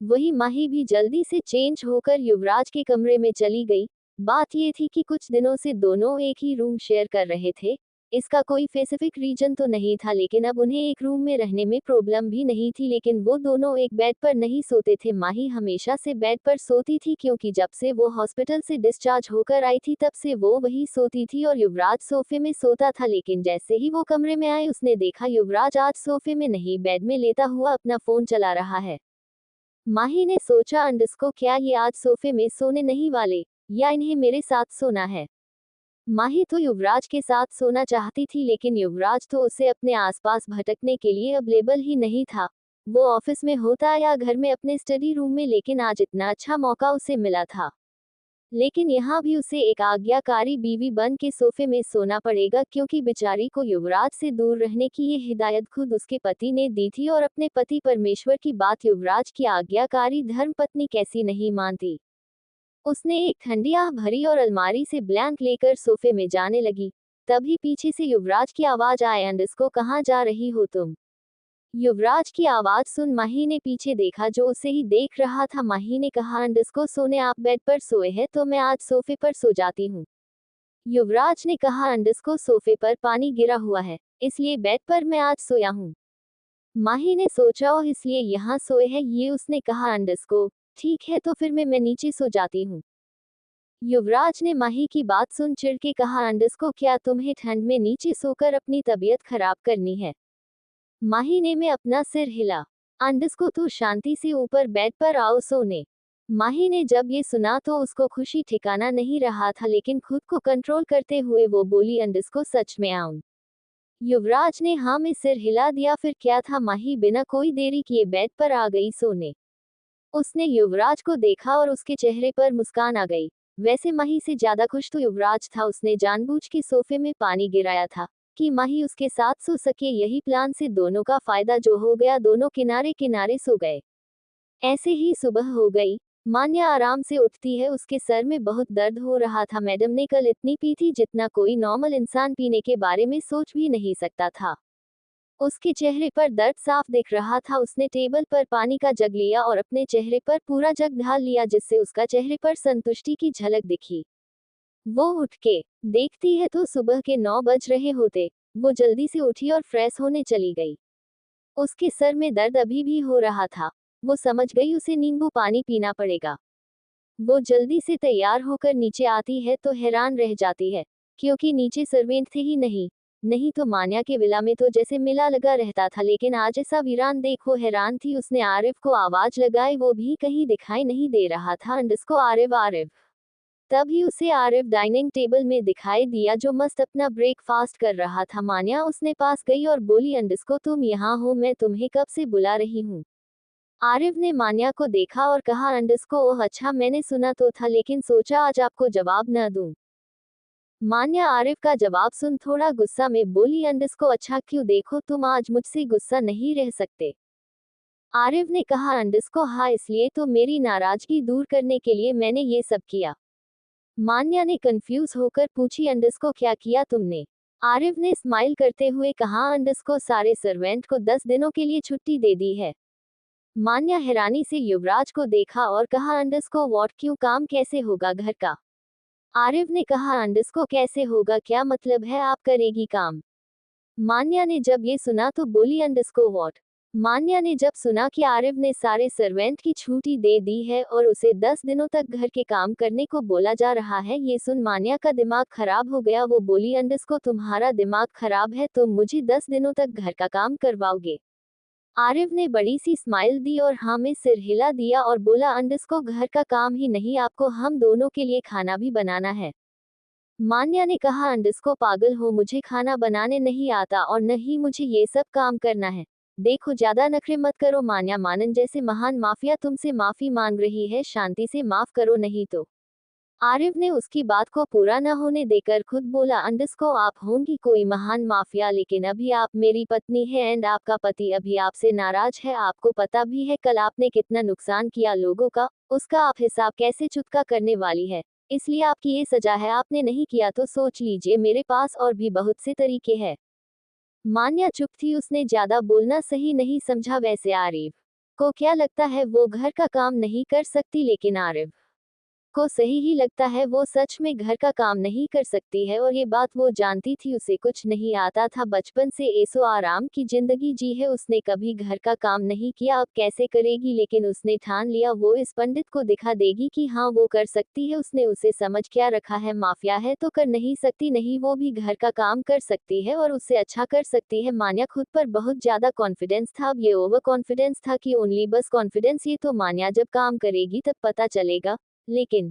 वही माही भी जल्दी से चेंज होकर युवराज के कमरे में चली गई। बात ये थी कि कुछ दिनों से दोनों एक ही रूम शेयर कर रहे थे। इसका कोई स्पेसिफिक रीजन तो नहीं था, लेकिन अब उन्हें एक रूम में रहने में प्रॉब्लम भी नहीं थी। लेकिन वो दोनों एक बेड पर नहीं सोते थे। माही हमेशा से बेड पर सोती थी क्योंकि जब से वो हॉस्पिटल से डिस्चार्ज होकर आई थी तब से वो वही सोती थी और युवराज सोफे में सोता था। लेकिन जैसे ही वो कमरे में आए उसने देखा युवराज आज सोफे में नहीं बेड में लेटा हुआ अपना फोन चला रहा है। माही ने सोचा, अंडस को क्या ये आज सोफे में सोने नहीं वाले, या इन्हें मेरे साथ सोना है? माही तो युवराज के साथ सोना चाहती थी, लेकिन युवराज तो उसे अपने आसपास भटकने के लिए अवेलेबल ही नहीं था। वो ऑफिस में होता या घर में अपने स्टडी रूम में, लेकिन आज इतना अच्छा मौका उसे मिला था। लेकिन यहाँ भी उसे एक आज्ञाकारी बीवी बन के सोफे में सोना पड़ेगा, क्योंकि बेचारी को युवराज से दूर रहने की ये हिदायत खुद उसके पति ने दी थी, और अपने पति परमेश्वर की बात युवराज की आज्ञाकारी धर्मपत्नी कैसी नहीं मानती। उसने एक ठंडी आह भरी और अलमारी से ब्लैंक लेकर सोफे में जाने लगी। तभी पीछे से युवराज की आवाज आए, अंडस्को कहाँ जा रही हो तुम? युवराज की आवाज सुन माही ने पीछे देखा, जो उसे ही देख रहा था। माही ने कहा, अंडस्को सोने आप बेड पर सोए हैं तो मैं आज सोफे पर सो जाती हूँ। युवराज ने कहा, अंडस्को सोफे पर पानी गिरा हुआ है, इसलिए बेड पर मैं आज सोया हूँ। माही ने सोचा, ओह इसलिए यहाँ सोए हैं ये। उसने कहा, अंडस्को ठीक है तो फिर मैं नीचे सो जाती हूँ। युवराज ने माही की बात सुन चिढ़ के कहा, अंडस्को क्या तुम्हें ठंड में नीचे सोकर अपनी तबीयत खराब करनी है? माही ने में अपना सिर हिला। अंडस्को तू शांति से ऊपर बेड पर आओ सोने। माही ने जब ये सुना तो उसको खुशी ठिकाना नहीं रहा था, लेकिन खुद को कंट्रोल करते हुए वो बोली, अंडस्को सच में आऊं? युवराज ने हाँ में सिर हिला दिया। फिर क्या था, माही बिना कोई देरी किए बेड पर आ गई सोने। उसने युवराज को देखा और उसके चेहरे पर मुस्कान आ गई। वैसे माही से ज्यादा खुश तो युवराज था। उसने जानबूझ के सोफे में पानी गिराया था कि माही उसके साथ सो सके। यही प्लान से दोनों का फायदा जो हो गया, दोनों किनारे किनारे सो गए। ऐसे ही सुबह हो गई। मान्या आराम से उठती है, उसके सर में बहुत दर्द हो रहा था। मैडम ने कल इतनी पी थी जितना कोई नॉर्मल इंसान पीने के बारे में सोच भी नहीं सकता था। उसके चेहरे पर दर्द साफ दिख रहा था। उसने टेबल पर पानी का जग लिया और अपने चेहरे पर पूरा जग ढाल लिया, जिससे उसका चेहरे पर संतुष्टि की झलक दिखी। वो उठ के देखती है तो सुबह के 9 बज रहे होते। वो जल्दी से उठी और फ्रेश होने चली गई। उसके सर में दर्द अभी भी हो रहा था। वो समझ गई उसे नींबू पानी पीना पड़ेगा। वो जल्दी से तैयार होकर नीचे आती है तो हैरान रह जाती है, क्योंकि नीचे सर्वेंट थे ही नहीं। नहीं तो मान्या के विला में तो जैसे मेला लगा रहता था, लेकिन आज ऐसा वीरान देख वो हैरान थी। उसने आरिफ को आवाज लगाई, वो भी कहीं दिखाई नहीं दे रहा था। अंडस्को आरिफ आरिफ। तभी उसे आरिफ डाइनिंग टेबल में दिखाई दिया, जो मस्त अपना ब्रेकफास्ट कर रहा था। मान्या उसने पास गई और बोली, अंडस्को तुम यहाँ हो, मैं तुम्हें कब से बुला रही हूँ। आरिफ ने मान्या को देखा और कहा, अंडस्को ओह अच्छा, मैंने सुना तो था, लेकिन सोचा आज आपको जवाब न दूं। मान्या आरिफ का जवाब सुन थोड़ा गुस्सा में बोली, अंडस्को अच्छा क्यों, देखो तुम आज मुझसे गुस्सा नहीं रह सकते। आरिफ ने कहा, अंडस्को हाँ, इसलिए तो मेरी नाराजगी दूर करने के लिए मैंने ये सब किया। मान्या ने कंफ्यूज होकर पूछी, अंडस्को क्या किया तुमने? आरिफ ने स्माइल करते हुए कहा, अंडस्को सारे सर्वेंट को 10 दिनों के लिए छुट्टी दे दी है। मान्या हैरानी से युवराज को देखा और कहा, अंडस्को व्हाट, क्यों, काम कैसे होगा घर का? आरिफ ने कहा, अंडस्को कैसे होगा, क्या मतलब है, आप करेगी काम? मान्या ने जब ये सुना तो बोली, अंडस्को व्हाट? मान्या ने जब सुना कि आरिफ ने सारे सर्वेंट की छुट्टी दे दी है और उसे 10 दिनों तक घर के काम करने को बोला जा रहा है, ये सुन मान्या का दिमाग खराब हो गया। वो बोली, अंडस्को तुम्हारा दिमाग खराब है, तुम मुझे 10 दिनों तक घर का काम करवाओगे? आरिफ ने बड़ी सी स्माइल दी और हाँ में सिर हिला दिया और बोला, अंडस्को घर का काम ही नहीं, आपको हम दोनों के लिए खाना भी बनाना है। मान्या ने कहा, अंडस्को पागल हो, मुझे खाना बनाने नहीं आता और न ही मुझे ये सब काम करना है। देखो ज्यादा नखरे मत करो। मान्या मानन जैसे महान माफिया तुमसे माफी मांग रही है, शांति से माफ करो नहीं तो। आरिफ ने उसकी बात को पूरा न होने देकर खुद बोला, अंडस्को आप होंगी कोई महान माफिया, लेकिन अभी आप मेरी पत्नी है एंड आपका पति अभी आपसे नाराज है। आपको पता भी है कल आपने कितना नुकसान किया लोगों का, उसका आप हिसाब कैसे चुकता करने वाली है। इसलिए आपकी ये सजा है, आपने नहीं किया तो सोच लीजिए, मेरे पास और भी बहुत से तरीके हैं। मान्या चुप थी, उसने ज्यादा बोलना सही नहीं समझा। वैसे आरिफ को क्या लगता है वो घर का काम नहीं कर सकती, लेकिन आरिफ को सही ही लगता है, वो सच में घर का काम नहीं कर सकती है और ये बात वो जानती थी। उसे कुछ नहीं आता था, बचपन से ऐसो आराम की जिंदगी जी है, उसने कभी घर का काम नहीं किया, अब कैसे करेगी। लेकिन उसने ठान लिया वो इस पंडित को दिखा देगी कि हाँ वो कर सकती है। उसने उसे समझ क्या रखा है, माफिया है तो कर नहीं सकती, नहीं वो भी घर का काम कर सकती है और उससे अच्छा कर सकती है। मान्या खुद पर बहुत ज्यादा कॉन्फिडेंस था, अब ये ओवर कॉन्फिडेंस था कि ओनली बस कॉन्फिडेंस, ये तो मान्या जब काम करेगी तब पता चलेगा। लेकिन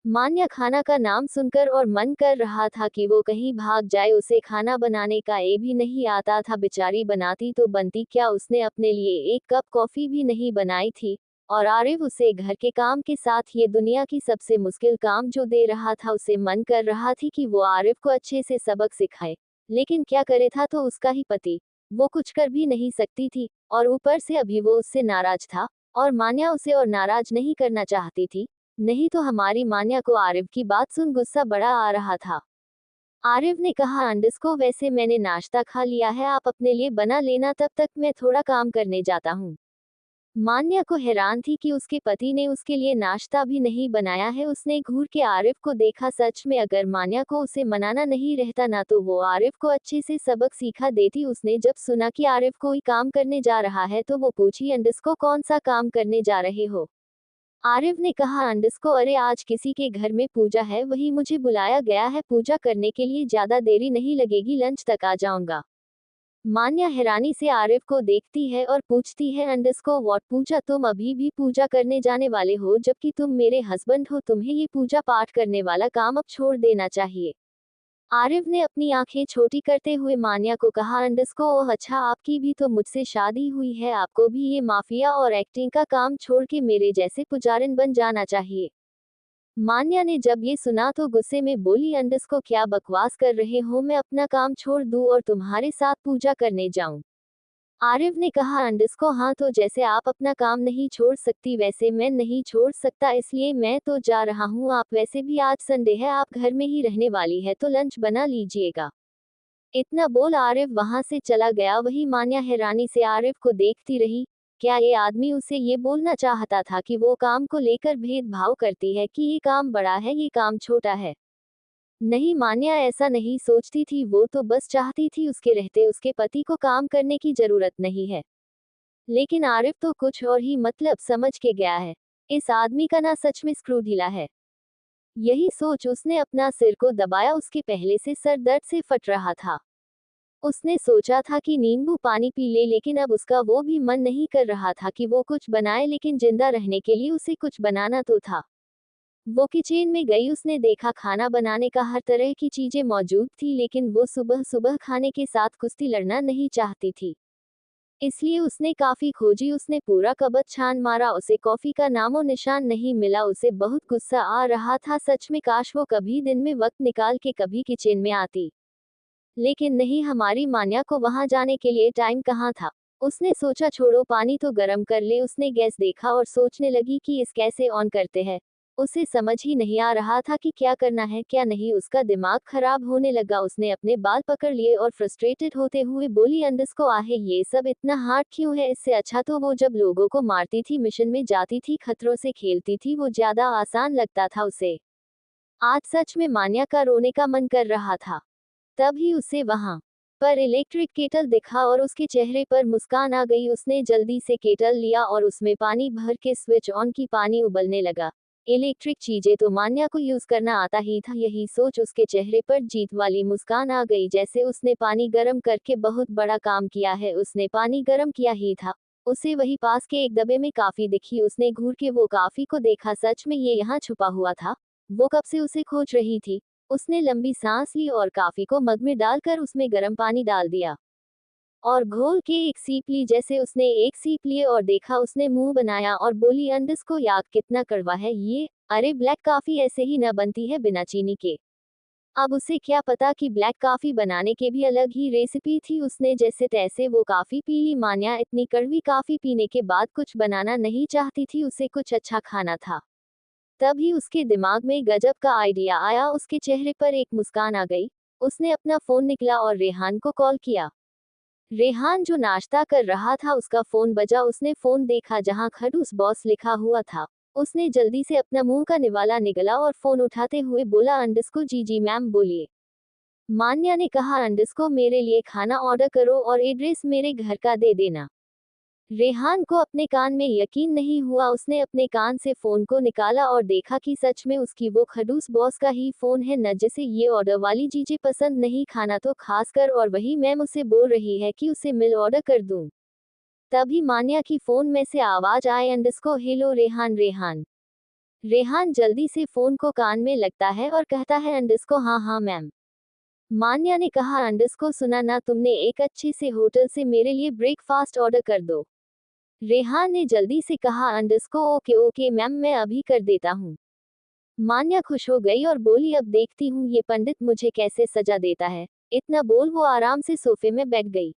मान्या खाना का नाम सुनकर और मन कर रहा था कि वो कहीं भाग जाए, उसे खाना बनाने का ए भी नहीं आता था। बेचारी बनाती तो बनती क्या, उसने अपने लिए एक कप कॉफी भी नहीं बनाई थी। और आरिफ उसे घर के काम के साथ ये दुनिया की सबसे मुश्किल काम जो दे रहा था। उसे मन कर रहा थी कि वो आरिफ को अच्छे से सबक सिखाए, लेकिन क्या करे, था तो उसका ही पति, वो कुछ कर भी नहीं सकती थी। और ऊपर से अभी वो उससे नाराज था, और मान्या उसे और नाराज नहीं करना चाहती थी। नहीं तो हमारी मान्या को आरिफ की बात सुन गुस्सा बड़ा आ रहा था। आरिफ ने कहा, अंडस्को वैसे मैंने नाश्ता खा लिया है, आप अपने लिए बना लेना, तब तक मैं थोड़ा काम करने जाता हूँ। मान्या को हैरान थी कि उसके पति ने उसके लिए नाश्ता भी नहीं बनाया है। उसने घूर के आरिफ को देखा। सच में अगर मान्या को उसे मनाना नहीं रहता ना, तो वो आरिफ को अच्छे से सबक सिखा देती। उसने जब सुना कि आरिफ कोई काम करने जा रहा है तो वो पूछी, अंडस्को कौन सा काम करने जा रहे हो? आरिफ ने कहा, अंडस्को अरे आज किसी के घर में पूजा है, वही मुझे बुलाया गया है पूजा करने के लिए, ज्यादा देरी नहीं लगेगी, लंच तक आ जाऊंगा। मान्या हैरानी से आरिफ को देखती है और पूछती है, अंडस्को व्हाट पूजा, तुम अभी भी पूजा करने जाने वाले हो, जबकि तुम मेरे हस्बैंड हो, तुम्हें ये पूजा पाठ करने वाला काम अब छोड़ देना चाहिए। आरिफ ने अपनी आंखें छोटी करते हुए मान्या को कहा, अंडस्को ओह अच्छा, आपकी भी तो मुझसे शादी हुई है, आपको भी ये माफिया और एक्टिंग का काम छोड़ के मेरे जैसे पुजारिन बन जाना चाहिए। मान्या ने जब ये सुना तो गुस्से में बोली, अंडस्को क्या बकवास कर रहे हो, मैं अपना काम छोड़ दूं और तुम्हारे साथ पूजा करने जाऊं? आरिफ ने कहा, अंडस्को हाँ, तो जैसे आप अपना काम नहीं छोड़ सकती वैसे मैं नहीं छोड़ सकता, इसलिए मैं तो जा रहा हूँ। आप वैसे भी आज संडे है, आप घर में ही रहने वाली है, तो लंच बना लीजिएगा। इतना बोल आरिफ वहां से चला गया। वही मान्या हैरानी से आरिफ को देखती रही। क्या ये आदमी उसे ये बोलना चाहता था कि वो काम को लेकर भेदभाव करती है, कि ये काम बड़ा है ये काम छोटा है? नहीं, मान्या ऐसा नहीं सोचती थी, वो तो बस चाहती थी उसके रहते उसके पति को काम करने की जरूरत नहीं है। लेकिन आरिफ तो कुछ और ही मतलब समझ के गया है। इस आदमी का ना सच में स्क्रू ढीला है। यही सोच उसने अपना सिर को दबाया। उसके पहले से सर दर्द से फट रहा था। उसने सोचा था कि नींबू पानी पी ले, लेकिन अब उसका वो भी मन नहीं कर रहा था कि वो कुछ बनाए, लेकिन जिंदा रहने के लिए उसे कुछ बनाना तो था। वो किचन में गई। उसने देखा खाना बनाने का हर तरह की चीजें मौजूद थी, लेकिन वो सुबह सुबह खाने के साथ कुश्ती लड़ना नहीं चाहती थी। इसलिए उसने काफी खोजी, उसने पूरा कबर्ड छान मारा, उसे कॉफी का नामो निशान नहीं मिला। उसे बहुत गुस्सा आ रहा था। सच में काश वो कभी दिन में वक्त निकाल के कभी किचन में आती। लेकिन नहीं, हमारी मान्या को वहां जाने के लिए टाइम कहाँ था। उसने सोचा, छोड़ो पानी तो गर्म कर ले। उसने गैस देखा और सोचने लगी कि इस कैसे ऑन करते हैं। उसे समझ ही नहीं आ रहा था कि क्या करना है क्या नहीं। उसका दिमाग खराब होने लगा। उसने अपने बाल पकड़ लिए और फ्रस्ट्रेटेड होते हुए बोली, अंडस्को आहे ये सब इतना हार्ड क्यों है? इससे अच्छा तो वो जब लोगों को मारती थी, मिशन में जाती थी, खतरों से खेलती थी, वो ज्यादा आसान लगता था उसे। आज सच में मान्या का रोने का मन कर रहा था। तभी उसे वहां पर इलेक्ट्रिक केटल दिखा और उसके चेहरे पर मुस्कान आ गई। उसने जल्दी से केटल लिया और उसमें पानी भर के स्विच ऑन की, पानी उबलने लगा। इलेक्ट्रिक चीजें तो मान्या को यूज करना आता ही था। यही सोच उसके चेहरे पर जीत वाली मुस्कान आ गई, जैसे उसने पानी गर्म करके बहुत बड़ा काम किया है। उसने पानी गर्म किया ही था, उसे वही पास के एक डब्बे में काफी दिखी। उसने घूर के वो काफी को देखा। सच में ये यहाँ छुपा हुआ था। वो कब से उसे खोज रही थी। उसने लंबी सांस ली और काफी को मग में डालकर उसमें गर्म पानी डाल दिया और घोल के एक सीप ली। जैसे उसने एक सीप लिए और देखा, उसने मुंह बनाया और बोली, अंडस को याद कितना कड़वा है ये। अरे ब्लैक कॉफी ऐसे ही न बनती है बिना चीनी के। अब उसे क्या पता कि ब्लैक कॉफी बनाने के भी अलग ही रेसिपी थी। उसने जैसे तैसे वो कॉफी पी ली। मान्या इतनी कड़वी कॉफी पीने के बाद कुछ बनाना नहीं चाहती थी, उसे कुछ अच्छा खाना था। तभी उसके दिमाग में गजब का आइडिया आया। उसके चेहरे पर एक मुस्कान आ गई। उसने अपना फोन निकला और रेहान को कॉल किया। रेहान जो नाश्ता कर रहा था, उसका फोन बजा। उसने फोन देखा जहां खड़ूस बॉस लिखा हुआ था। उसने जल्दी से अपना मुंह का निवाला निगला और फोन उठाते हुए बोला, अंडस्को जी जी मैम बोलिए। मान्या ने कहा, अंडस्को मेरे लिए खाना ऑर्डर करो और एड्रेस मेरे घर का दे देना। रेहान को अपने कान में यकीन नहीं हुआ। उसने अपने कान से फोन को निकाला और देखा कि सच में उसकी वो खड़ूस बॉस का ही फोन है। न जिसे ये ऑर्डर वाली चीजें पसंद नहीं, खाना तो खासकर, और वही मैम उसे बोल रही है कि उसे मिल ऑर्डर कर दूं। तभी मान्या की फोन में से आवाज आए, अंडस्को हेलो रेहान। रेहान रेहान जल्दी से फोन को कान में लगता है और कहता है अंडरस्को हाँ हाँ मैम। मान्या ने कहा अंडरस्को सुना ना तुमने, एक अच्छे से होटल से मेरे लिए ब्रेकफास्ट ऑर्डर कर दो। रेहान ने जल्दी से कहा अंडरस्को ओके ओके मैम, मैं अभी कर देता हूँ। मान्या खुश हो गई और बोली अब देखती हूँ ये पंडित मुझे कैसे सजा देता है। इतना बोल वो आराम से सोफे में बैठ गई।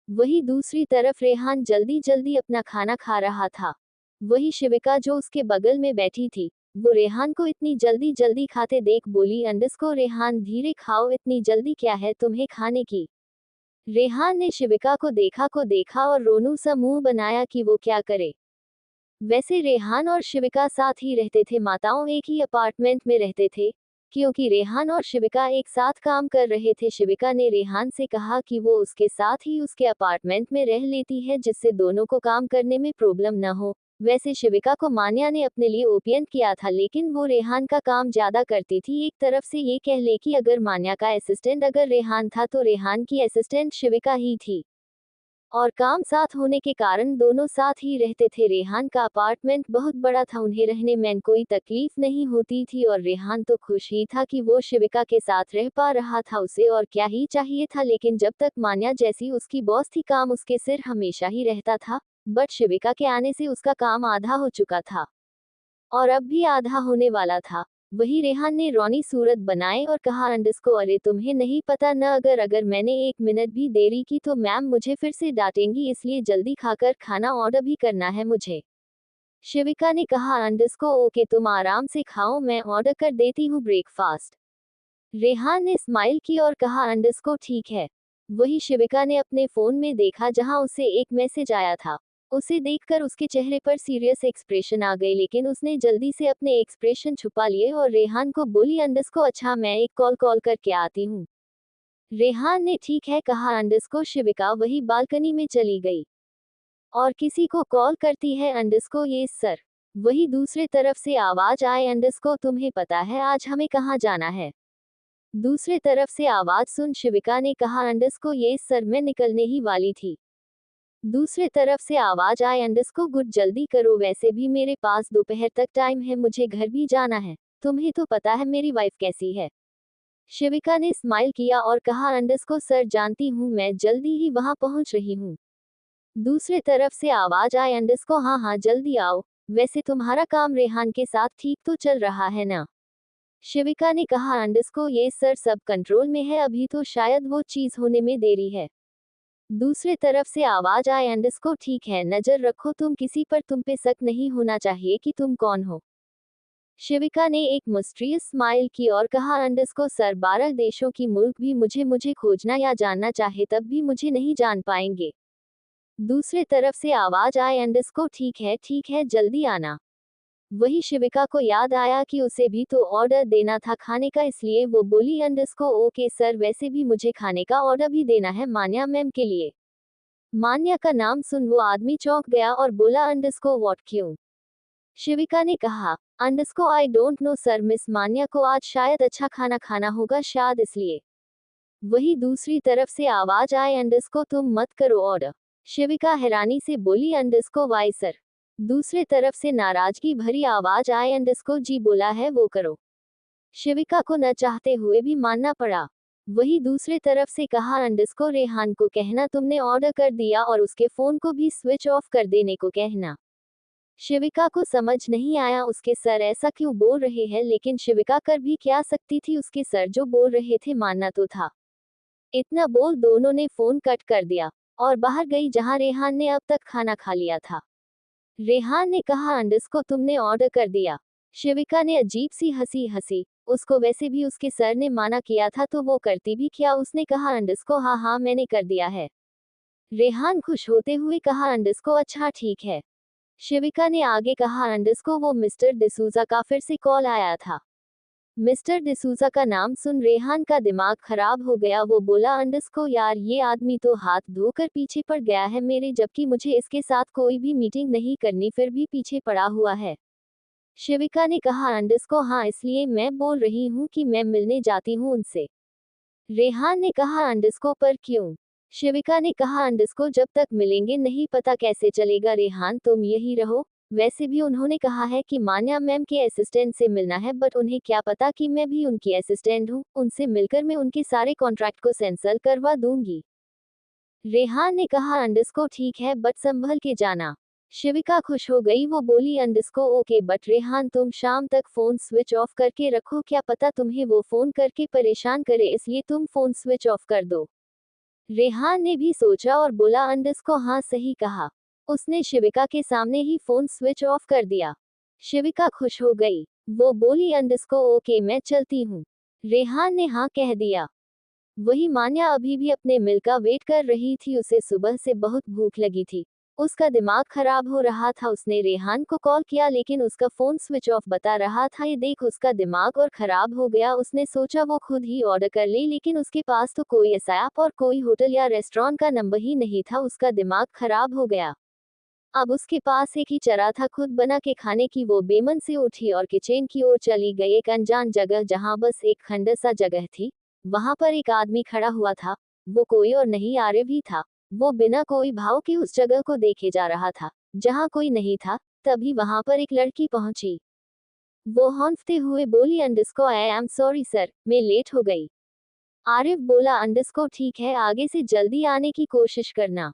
वही दूसरी तरफ रेहान जल्दी जल्दी अपना खाना खा रहा था। वही शिविका जो उसके बगल में बैठी थी, वो रेहान को इतनी जल्दी जल्दी खाते देख बोली अंडरस्को रेहान धीरे खाओ, इतनी जल्दी क्या है तुम्हें खाने की। रेहान ने शिविका को देखा और रोनू सा मुंह बनाया कि वो क्या करे। वैसे रेहान और शिविका साथ ही रहते थे, माताओं एक ही अपार्टमेंट में रहते थे। क्योंकि रेहान और शिविका एक साथ काम कर रहे थे, शिविका ने रेहान से कहा कि वो उसके साथ ही उसके अपार्टमेंट में रह लेती है जिससे दोनों को काम करने में प्रॉब्लम न हो। वैसे शिविका को मान्या ने अपने लिए ओपिएंट किया था, लेकिन वो रेहान का काम ज्यादा करती थी। एक तरफ से ये कह ले कि अगर मान्या का असिस्टेंट अगर रेहान था तो रेहान की असिस्टेंट शिविका ही थी। और काम साथ होने के कारण दोनों साथ ही रहते थे। रेहान का अपार्टमेंट बहुत बड़ा था, उन्हें रहने में कोई तकलीफ नहीं होती थी और रेहान तो खुश ही था कि वो शिविका के साथ रह पा रहा था, उसे और क्या ही चाहिए था। लेकिन जब तक मान्या जैसी उसकी बॉस थी, काम उसके सिर हमेशा ही रहता था। बट शिविका के आने से उसका काम आधा हो चुका था और अब भी आधा होने वाला था। वही रेहान ने रोनी सूरत बनाए और कहा अंडरस्को अरे तुम्हें नहीं पता न, अगर मैंने 1 मिनट भी देरी की तो मैम मुझे फिर से डांटेंगी, इसलिए जल्दी खाकर खाना ऑर्डर भी करना है मुझे। शिविका ने कहा अंडरस्को ओके तुम आराम से खाओ, मैं ऑर्डर कर देती हूँ ब्रेकफास्ट। रेहान ने स्माइल की और कहा अंडरस्को ठीक है। वही शिविका ने अपने फोन में देखा जहां उसे एक मैसेज आया था। उसे देखकर उसके चेहरे पर सीरियस एक्सप्रेशन आ गए, लेकिन उसने जल्दी से अपने एक्सप्रेशन छुपा लिए और रेहान को बोली अंडरस्को अच्छा मैं एक कॉल करके आती हूँ। रेहान ने ठीक है कहा अंडरस्को। शिविका वही बालकनी में चली गई और किसी को कॉल करती है अंडरस्को ये सर। वही दूसरे तरफ से आवाज आए अंडरस्को तुम्हें पता है आज हमें कहाँ जाना है। दूसरे तरफ से आवाज सुन शिविका ने कहा अंडरस्को ये सर मैं निकलने ही वाली थी। दूसरे तरफ से आवाज आए अंडरस्को गुड जल्दी करो, वैसे भी मेरे पास दोपहर तक टाइम है, मुझे घर भी जाना है। तुम्हें तो पता है मेरी वाइफ कैसी है। शिविका ने स्माइल किया और कहा अंडरस्को सर जानती हूँ, मैं जल्दी ही वहां पहुंच रही हूँ। दूसरे तरफ से आवाज आए अंडरस्को हाँ हाँ जल्दी आओ, वैसे तुम्हारा काम रेहान के साथ ठीक तो चल रहा है ना। शिविका ने कहा अंडरस्को ये सर सब कंट्रोल में है, अभी तो शायद वो चीज होने में देरी है। दूसरे तरफ से आवाज आए अंडरस्को ठीक है नजर रखो तुम किसी पर, तुम पे शक नहीं होना चाहिए कि तुम कौन हो। शिविका ने एक मिस्टीरियस स्माइल की और कहा अंडरस्को सर 12 देशों की मुल्क भी मुझे खोजना या जानना चाहे तब भी मुझे नहीं जान पाएंगे। दूसरे तरफ से आवाज आए अंडरस्को ठीक है जल्दी आना। वही शिविका को याद आया कि उसे भी तो ऑर्डर देना था खाने का, इसलिए वो बोली अंडरस्को ओके सर, वैसे भी मुझे खाने का ऑर्डर भी देना है मान्या मैम के लिए। मान्या का नाम सुन वो आदमी चौंक गया और बोला अंडरस्को व्हाट क्यों। शिविका ने कहा अंडरस्को I don't know sir, miss Manya को आज शायद अच्छा खाना खाना होगा शायद इसलिए। वही दूसरी तरफ से आवाज आए अंडरस्को तुम मत करो ऑर्डर। शिविका हैरानी से बोली अंडरस्को वाई सर। दूसरे तरफ से नाराजगी भरी आवाज आए अंडरस्को जी बोला है वो करो। शिविका को न चाहते हुए भी मानना पड़ा। वही दूसरे तरफ से कहा अंडरस्को रेहान को कहना तुमने ऑर्डर कर दिया और उसके फोन को भी स्विच ऑफ कर देने को कहना। शिविका को समझ नहीं आया उसके सर ऐसा क्यों बोल रहे हैं, लेकिन शिविका कर भी क्या सकती थी, उसके सर जो बोल रहे थे मानना तो था। इतना बोल दोनों ने फोन कट कर दिया और बाहर गई जहां रेहान ने अब तक खाना खा लिया था। रेहान ने कहा अंडरस्को तुमने ऑर्डर कर दिया। शिविका ने अजीब सी हंसी हंसी, उसको वैसे भी उसके सर ने माना किया था तो वो करती भी क्या। उसने कहा अंडरस्को हाँ हाँ मैंने कर दिया है। रेहान खुश होते हुए कहा अंडरस्को अच्छा ठीक है। शिविका ने आगे कहा अंडरस्को वो मिस्टर डिसूजा का फिर से कॉल आया था। मिस्टर डिसूजा का नाम सुन रेहान का दिमाग खराब हो गया, वो बोला अंडरस्को यार ये आदमी तो हाथ धोकर पीछे पड़ गया है मेरे, जबकि मुझे इसके साथ कोई भी मीटिंग नहीं करनी फिर भी पीछे पड़ा हुआ है। शिविका ने कहा अंडरस्को हाँ इसलिए मैं बोल रही हूँ कि मैं मिलने जाती हूँ उनसे। रेहान ने कहा अंडरस्को पर क्यों। शिविका ने कहा अंडरस्को जब तक मिलेंगे नहीं पता कैसे चलेगा, रेहान तुम यही रहो, वैसे भी उन्होंने कहा है कि मान्या मैम के असिस्टेंट से मिलना है, बट उन्हें क्या पता कि मैं भी उनकी असिस्टेंट हूँ। उनसे मिलकर मैं उनके सारे कॉन्ट्रैक्ट को कैंसल करवा दूंगी। रेहान ने कहा अंडरस्को ठीक है, बट संभल के जाना। शिविका खुश हो गई, वो बोली अंडरस्को ओके, बट रेहान तुम शाम तक फोन स्विच ऑफ करके रखो, क्या पता तुम्हें वो फोन करके परेशान करे, इसलिए तुम फोन स्विच ऑफ कर दो। रेहान ने भी सोचा और बोला अंडरस्को हाँ सही कहा। उसने शिविका के सामने ही फोन स्विच ऑफ कर दिया। शिविका खुश हो गई, वो बोली अंडरस्को ओके मैं चलती हूँ। रेहान ने हाँ कह दिया। वही मान्या अभी भी अपने मिल का वेट कर रही थी, उसे सुबह से बहुत भूख लगी थी। उसका दिमाग खराब हो रहा था। उसने रेहान को कॉल किया लेकिन उसका फोन स्विच ऑफ बता रहा था। ये देख उसका दिमाग और खराब हो गया। उसने सोचा वो खुद ही ऑर्डर कर ले, लेकिन उसके पास तो कोई ऐसा ऐप और कोई होटल या रेस्टोरेंट का नंबर ही नहीं था। उसका दिमाग खराब हो गया। अब उसके पास एक ही चारा था खुद बना के खाने की। वो बेमन से उठी और किचन की ओर चली गई, एक अनजान जगह जहां बस एक खंडर सा जगह थी। वहां पर एक आदमी खड़ा हुआ था। वो कोई और नहीं आरिफ ही था। वो बिना कोई भाव के उस जगह को देखे जा रहा था जहां कोई नहीं था। तभी वहां पर एक लड़की पहुंची। वो हौंफते हुए बोली अंडरस्को आई एम सॉरी सर, मैं लेट हो गई। आरिफ बोला अंडरस्को ठीक है, आगे से जल्दी आने की कोशिश करना।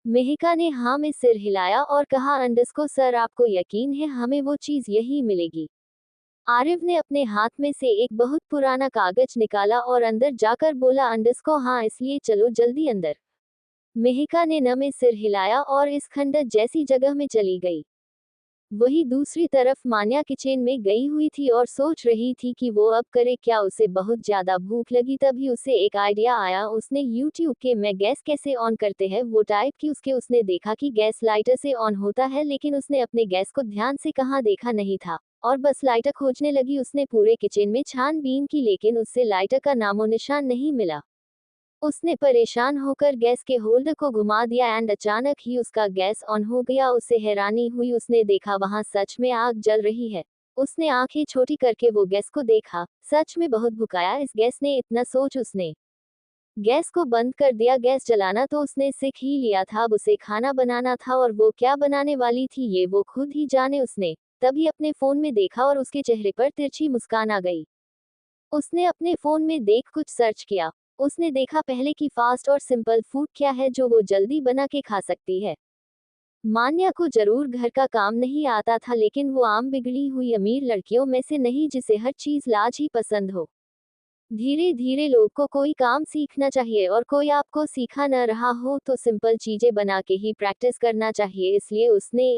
मेहिका ने हाँ में सिर हिलाया और कहा अंडरस्को सर, आपको यकीन है हमें वो चीज यही मिलेगी। आरिफ ने अपने हाथ में से एक बहुत पुराना कागज निकाला और अंदर जाकर बोला अंडरस्को हाँ, इसलिए चलो जल्दी अंदर। मेहिका ने न में सिर हिलाया और इस खंडर जैसी जगह में चली गई। वही दूसरी तरफ मान्या किचन में गई हुई थी और सोच रही थी कि वो अब करे क्या। उसे बहुत ज्यादा भूख लगी। तभी उसे एक आइडिया आया। उसने यूट्यूब के में गैस कैसे ऑन करते हैं वो टाइप की उसने देखा कि गैस लाइटर से ऑन होता है, लेकिन उसने अपने गैस को ध्यान से कहाँ देखा नहीं था और बस लाइटर खोजने लगी। उसने पूरे किचन में छानबीन की लेकिन उससे लाइटर का नामो निशान नहीं मिला। उसने परेशान होकर गैस के होल्डर को घुमा दिया एंड अचानक ही उसका गैस ऑन हो गया। उसे हैरानी हुई, उसने देखा वहां सच में आग जल रही है। उसने आंखें छोटी करके वो गैस को देखा, सच में बहुत भुकाया इस गैस ने। इतना सोच उसने गैस को बंद कर दिया। गैस जलाना तो उसने सीख ही लिया था, अब उसे खाना बनाना था और वो क्या बनाने वाली थी ये वो खुद ही जाने। उसने तभी अपने फोन में देखा और उसके चेहरे पर तिरछी मुस्कान आ गई। उसने अपने फोन में देख कुछ सर्च किया। उसने देखा पहले कि फास्ट और सिंपल फूड क्या है जो वो जल्दी बना के खा सकती है। मान्या को जरूर घर का काम नहीं आता था, लेकिन वो आम बिगड़ी हुई अमीर लड़कियों में से नहीं जिसे हर चीज लाज ही पसंद हो। धीरे धीरे लोग को कोई काम सीखना चाहिए और कोई आपको सिखा न रहा हो तो सिंपल चीजें बना के ही प्रैक्टिस करना चाहिए। इसलिए उसने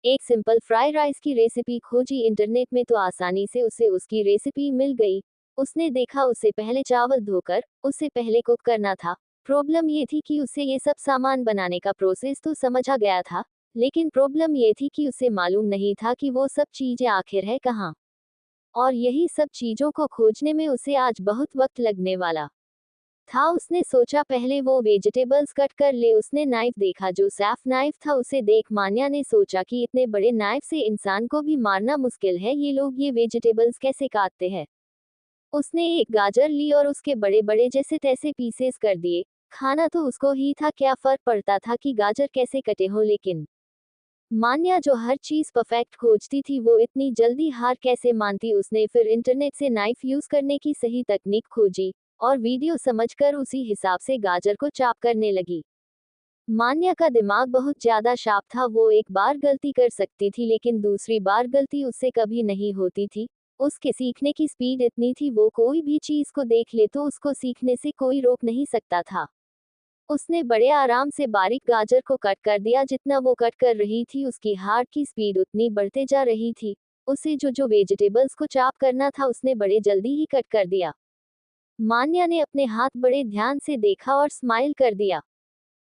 एक सिंपल फ्राइड राइस की रेसिपी खोजी इंटरनेट में तो आसानी से उसे उसकी रेसिपी मिल गई। उसने देखा उसे पहले चावल धोकर उसे पहले कुक करना था। प्रॉब्लम ये थी कि उसे ये सब सामान बनाने का प्रोसेस तो समझ आ गया था, लेकिन प्रॉब्लम ये थी कि उसे मालूम नहीं था कि वो सब चीजें आखिर है कहाँ। और यही सब चीजों को खोजने में उसे आज बहुत वक्त लगने वाला था। उसने सोचा पहले वो वेजिटेबल्स कट कर ले। उसने नाइफ देखा जो सैफ नाइफ था। उसे देख मान्या ने सोचा कि इतने बड़े नाइफ से इंसान को भी मारना मुश्किल है, ये लोग ये वेजिटेबल्स कैसे काटते हैं। उसने एक गाजर ली और उसके बड़े बड़े जैसे तैसे पीसेस कर दिए। खाना तो उसको ही था, क्या फर्क पड़ता था कि गाजर कैसे कटे हो। लेकिन मान्या जो हर चीज परफेक्ट खोजती थी वो इतनी जल्दी हार कैसे मानती। उसने फिर इंटरनेट से नाइफ यूज करने की सही तकनीक खोजी और वीडियो समझकर उसी हिसाब से गाजर को चॉप करने लगी। मान्या का दिमाग बहुत ज्यादा शार्प था। वो एक बार गलती कर सकती थी लेकिन दूसरी बार गलती उससे कभी नहीं होती थी। उसके सीखने की स्पीड इतनी थी, वो कोई भी चीज को देख ले तो उसको सीखने से कोई रोक नहीं सकता था। उसने बड़े आराम से बारीक गाजर को कट कर दिया। जितना वो कट कर रही थी उसकी हार्ट की स्पीड उतनी बढ़ते जा रही थी। उसे जो वेजिटेबल्स को चॉप करना था उसने बड़े जल्दी ही कट कर दिया। मान्या ने अपने हाथ बड़े ध्यान से देखा और स्माइल कर दिया।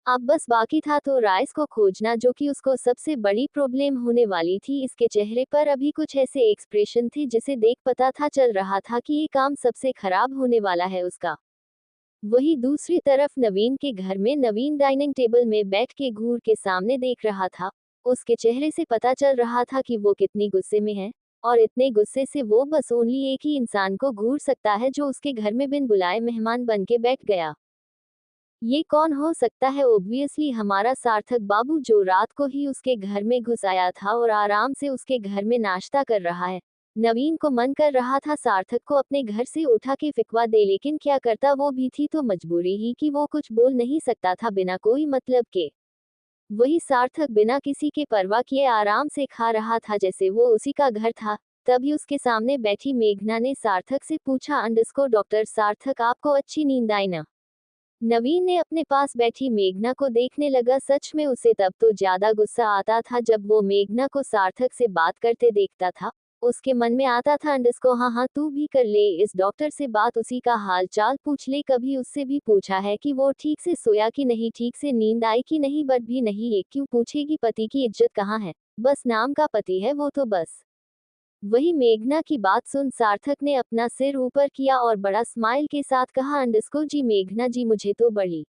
अब बस बाकी था तो राइस को खोजना, जो कि उसको सबसे बड़ी प्रॉब्लम होने वाली थी। इसके चेहरे पर अभी कुछ ऐसे एक्सप्रेशन थे जिसे देख पता था चल रहा था कि ये काम सबसे खराब होने वाला है उसका। वही दूसरी तरफ नवीन के घर में नवीन डाइनिंग टेबल में बैठ के घूर के सामने देख रहा था। उसके चेहरे से पता चल रहा था कि वो कितनी गुस्से में है, और इतने गुस्से से वो बस ओनली एक ही इंसान को घूर सकता है जो उसके घर में बिन बुलाए मेहमान बन के बैठ गया। ये कौन हो सकता है? ऑब्वियसली हमारा सार्थक बाबू, जो रात को ही उसके घर में घुस आया था और आराम से उसके घर में नाश्ता कर रहा है। नवीन को मन कर रहा था सार्थक को अपने घर से उठा के फिकवा दे, लेकिन क्या करता, वो भी थी तो मजबूरी ही कि वो कुछ बोल नहीं सकता था बिना कोई मतलब के। वही सार्थक बिना किसी के परवाह किए आराम से खा रहा था जैसे वो उसी का घर था। तभी उसके सामने बैठी मेघना ने सार्थक से पूछा, अंडरस्कोर डॉक्टर सार्थक, आपको अच्छी नींद आई ना? नवीन ने अपने पास बैठी मेघना को देखने लगा। सच में उसे तब तो ज्यादा गुस्सा आता था जब वो मेघना को सार्थक से बात करते देखता था। उसके मन में आता था, अंडरस्को, हाँ हाँ तू भी कर ले इस डॉक्टर से बात, उसी का हाल चाल पूछ ले। कभी उससे भी पूछा है कि वो ठीक से सोया कि नहीं, ठीक से नींद आई कि नहीं? बट भी नहीं, ये क्यों पूछेगी? पति की इज्जत कहाँ है? बस नाम का पति है वो तो बस। वही मेघना की बात सुन सार्थक ने अपना सिर ऊपर किया और बड़ा स्माइल के साथ कहा, अंडरस्को जी मेघना जी, मुझे तो बड़ी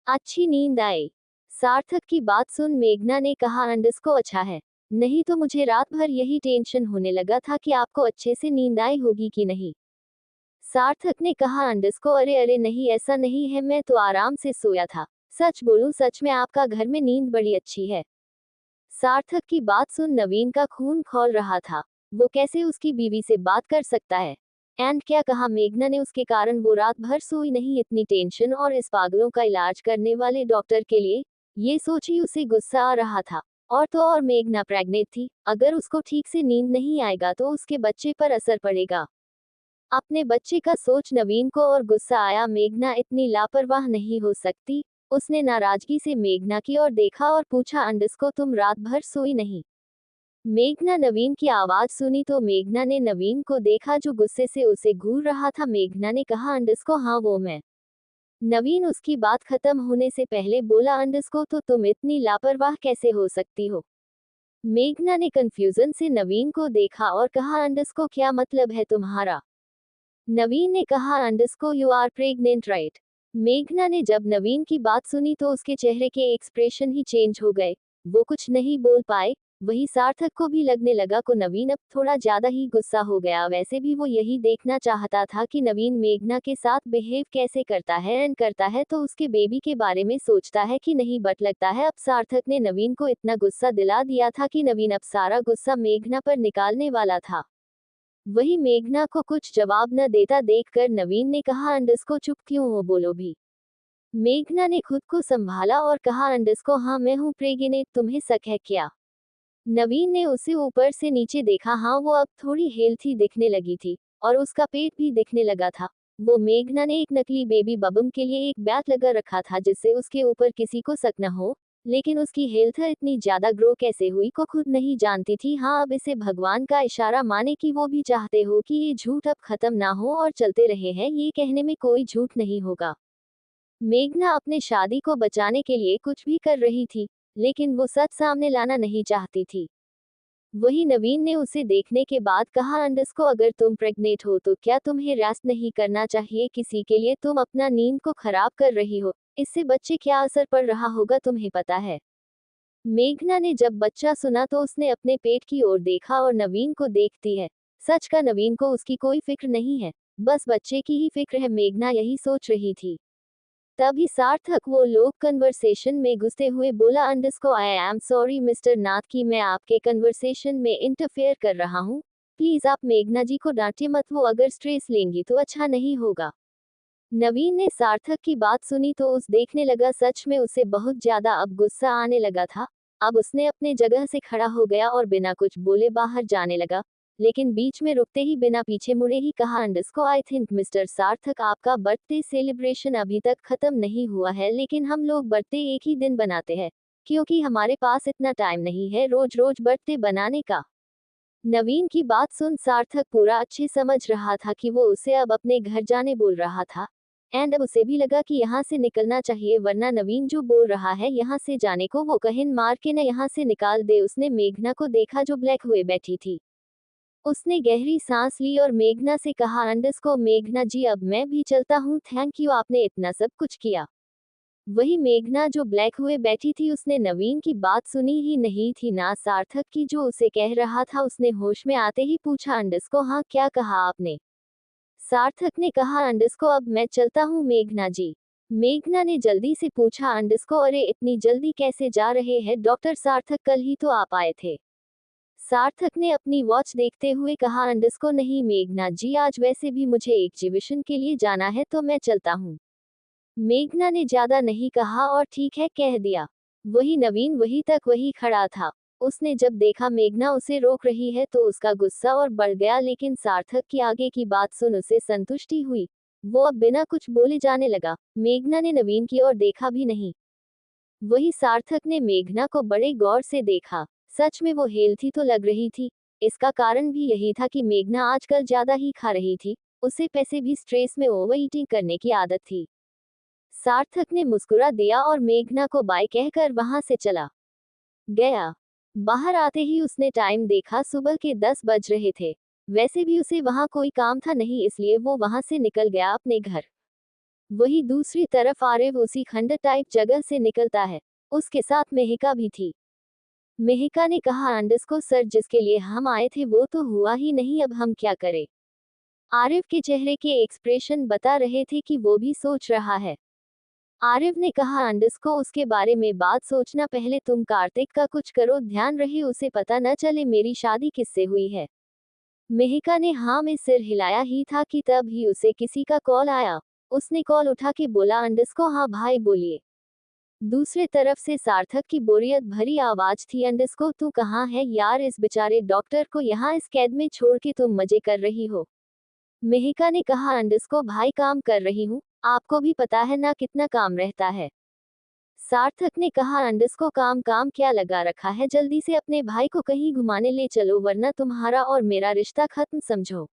अच्छी नींद आई। सार्थक की बात सुन मेघना ने कहा, अंडरस्को अच्छा है। नहीं तो मुझे रात भर यही टेंशन होने लगा था कि आपको अच्छे से नींद आई होगी कि नहीं। सार्थक ने कहा, अंडरस्को अरे अरे नहीं, ऐसा नहीं है, मैं तो आराम से सोया था। सच बोलूं, सच में आपका घर में नींद बड़ी अच्छी है। सार्थक की बात सुन नवीन का खून खौल रहा था। वो कैसे उसकी बीवी से बात कर सकता है? एंड क्या कहा मेघना ने उसके कारण वो रात भर सोई नहीं? इतनी टेंशन और इस पागलों का इलाज करने वाले डॉक्टर के लिए? ये सोच ही उसे गुस्सा आ रहा था। और तो और मेघना प्रेग्नेंट थी। अगर उसको ठीक से नींद नहीं आएगा तो उसके बच्चे पर असर पड़ेगा। अपने बच्चे का सोच नवीन को और गुस्सा आया। मेघना इतनी लापरवाह नहीं हो सकती। उसने नाराजगी से मेघना की ओर देखा और पूछा, अंडरस्को तुम रात भर सोई नहीं? मेघना नवीन की आवाज सुनी तो मेघना ने नवीन को देखा जो गुस्से से उसे घूर रहा था। मेघना ने कहा, अंडरस्को हाँ वो मैं। नवीन उसकी बात खत्म होने से पहले बोला, अंडरस्को तो तुम इतनी लापरवाह कैसे हो सकती हो? मेघना ने कंफ्यूजन से नवीन को देखा और कहा, अंडरस्को क्या मतलब है तुम्हारा? नवीन ने कहा, अंडरस्को यू आर प्रेग्नेंट राइट? मेघना ने जब नवीन की बात सुनी तो उसके चेहरे के एक्सप्रेशन ही चेंज हो गए। वो कुछ नहीं बोल पाए। वही सार्थक को भी लगने लगा को नवीन अब थोड़ा ज्यादा ही गुस्सा हो गया। वैसे भी वो यही देखना चाहता था कि नवीन मेघना के साथ बिहेव कैसे करता है, एंड करता है तो उसके बेबी के बारे में सोचता है कि नहीं। बट लगता है अब सार्थक ने नवीन को इतना गुस्सा दिला दिया था कि नवीन अब सारा गुस्सा मेघना पर निकालने वाला था। वही मेघना को कुछ जवाब न देता देखकर नवीन ने कहा, अंडरस्को चुप क्यों हो, बोलो भी। मेघना ने खुद को संभाला और कहा, अंडरस्को हाँ मैं हूँ प्रेग्नेंट, तुम्हें शक है क्या? नवीन ने उसे ऊपर से नीचे देखा। हाँ वो अब थोड़ी हेल्थी दिखने लगी थी और उसका पेट भी दिखने लगा था। वो मेघना ने एक नकली बेबी बबम के लिए एक बैग लगा रखा था जिससे उसके ऊपर किसी को शक न हो। लेकिन उसकी हेल्थ इतनी ज्यादा ग्रो कैसे हुई को खुद नहीं जानती थी। हाँ अब इसे भगवान का इशारा माने कि वो भी चाहते हो कि ये झूठ अब खत्म ना हो और चलते रहे हैं, ये कहने में कोई झूठ नहीं होगा। मेघना अपने शादी को बचाने के लिए कुछ भी कर रही थी, लेकिन वो सच सामने लाना नहीं चाहती थी। वही नवीन ने उसे देखने के बाद कहा, अंडरस्को अगर तुम प्रेग्नेंट हो तो क्या तुम्हें रेस्ट नहीं करना चाहिए किसी के लिए? तुम अपना नींद को खराब कर रही हो। इससे बच्चे क्या असर पड़ रहा होगा तुम्हें पता है? मेघना ने जब बच्चा सुना तो उसने अपने पेट की ओर देखा और नवीन को देखती है। सच का नवीन को उसकी कोई फिक्र नहीं है, बस बच्चे की ही फिक्र है। मेघना यही सोच रही थी। तभी सार्थक वो लोग कन्वर्सेशन में घुसते हुए बोला, अंडरस्को I am sorry mister Nath कि मैं आपके कन्वर्सेशन में इंटरफेयर कर रहा हूँ। प्लीज आप मेघना जी को डांटे मत, वो अगर स्ट्रेस लेंगी तो अच्छा नहीं होगा। नवीन ने सार्थक की बात सुनी तो उस देखने लगा। सच में उसे बहुत ज्यादा अब गुस्सा आने लगा था। अब उसने अपने जगह से खड़ा हो गया और बिना कुछ बोले बाहर जाने लगा। लेकिन बीच में रुकते ही बिना पीछे मुड़े ही कहा, अंडरस्को आई थिंक मिस्टर सार्थक आपका बर्थडे सेलिब्रेशन अभी तक खत्म नहीं हुआ है, लेकिन हम लोग बर्थडे एक ही दिन बनाते हैं क्योंकि हमारे पास इतना टाइम नहीं है रोज रोज बर्थडे बनाने का। नवीन की बात सुन सार्थक पूरा अच्छे समझ रहा था कि वो उसे अब अपने घर जाने बोल रहा था। एंड अब उसे भी लगा कि यहाँ से निकलना चाहिए, वरना नवीन जो बोल रहा है यहाँ से जाने को वो कहीं मार के न यहाँ से निकाल दे। उसने मेघना को देखा जो ब्लैक हुए बैठी थी। उसने गहरी सांस ली और मेघना से कहा, अंडरस्को मेघना जी अब मैं भी चलता हूँ, थैंक यू आपने इतना सब कुछ किया। वही मेघना जो ब्लैक हुए बैठी थी उसने नवीन की बात सुनी ही नहीं थी ना सार्थक की जो उसे कह रहा था। उसने होश में आते ही पूछा, अंडरस्को हाँ क्या कहा आपने? सार्थक ने कहा, अंडरस्को अब मैं चलता हूँ मेघना जी। मेघना ने जल्दी से पूछा अंडस्को। अरे इतनी जल्दी कैसे जा रहे हैं डॉक्टर सार्थक, कल ही तो आप आए थे। सार्थक ने अपनी वॉच देखते हुए कहा अंडस्को। नहीं मेघना जी, आज वैसे भी मुझे एग्जीबिशन के लिए जाना है तो मैं चलता हूँ। मेघना ने ज्यादा नहीं कहा और ठीक है कह दिया। वही नवीन वही तक वही खड़ा था। उसने जब देखा मेघना उसे रोक रही है तो उसका गुस्सा और बढ़ गया, लेकिन सार्थक की आगे की बात सुन उसे संतुष्टि हुई। वो अब बिना कुछ बोले जाने लगा। मेघना ने नवीन की ओर देखा भी नहीं। वही सार्थक ने मेघना को बड़े गौर से देखा। सच में वो हेल्थी तो लग रही थी। इसका कारण भी यही था कि मेघना आजकल ज्यादा ही खा रही थी। उसे पैसे भी स्ट्रेस में ओवर ईटिंग करने की आदत थी। सार्थक ने मुस्कुरा दिया और मेघना को बाय कहकर वहां से चला गया। बाहर आते ही उसने टाइम देखा, सुबह के 10 बज रहे थे। वैसे भी उसे वहां कोई काम था नहीं, इसलिए वो वहां से निकल गया अपने घर। वही दूसरी तरफ आरिफ उसी खंड टाइप जगह से निकलता है। उसके साथ मेहिका भी थी। मेहिका ने कहा अंडस्को सर, जिसके लिए हम आए थे वो तो हुआ ही नहीं, अब हम क्या करें। आरिफ के चेहरे के एक्सप्रेशन बता रहे थे कि वो भी सोच रहा है। आरिफ ने कहा अंडस्को, उसके बारे में बात सोचना, पहले तुम कार्तिक का कुछ करो, ध्यान रहे उसे पता न चले मेरी शादी किससे हुई है। मेहिका ने हाँ में सिर हिलाया ही था कि तब ही उसे किसी का कॉल आया। उसने कॉल उठा के बोला अंडस्को। हाँ भाई बोलिए। दूसरे तरफ से सार्थक की बोरियत भरी आवाज थी। अंडस्को तू कहाँ है यार, इस बेचारे डॉक्टर को यहाँ इस कैद में छोड़ के तुम मजे कर रही हो। मेहिका ने कहा अंडस्को भाई काम कर रही हूँ, आपको भी पता है ना कितना काम रहता है। सार्थक ने कहा अंडस्को काम काम क्या लगा रखा है, जल्दी से अपने भाई को कहीं घुमाने ले चलो वरना तुम्हारा और मेरा रिश्ता खत्म समझो।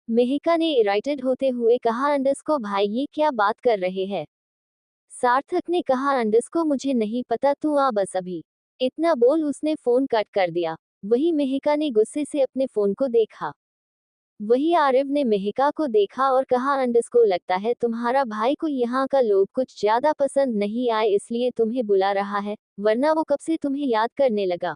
मेहिका ने इरिटेड होते हुए कहा अंडस्को भाई ये क्या बात कर रहे हैं। सार्थक ने कहा अंडस्को मुझे नहीं पता, तू आ बस अभी। इतना बोल उसने फोन कट कर दिया। वही मेहिका ने गुस्से से अपने फोन को देखा। वही आरिफ ने मेहिका को देखा और कहा अंडस्को लगता है तुम्हारा भाई को यहाँ का लोग कुछ ज्यादा पसंद नहीं आए इसलिए तुम्हें बुला रहा है, वरना वो कब से तुम्हें याद करने लगा।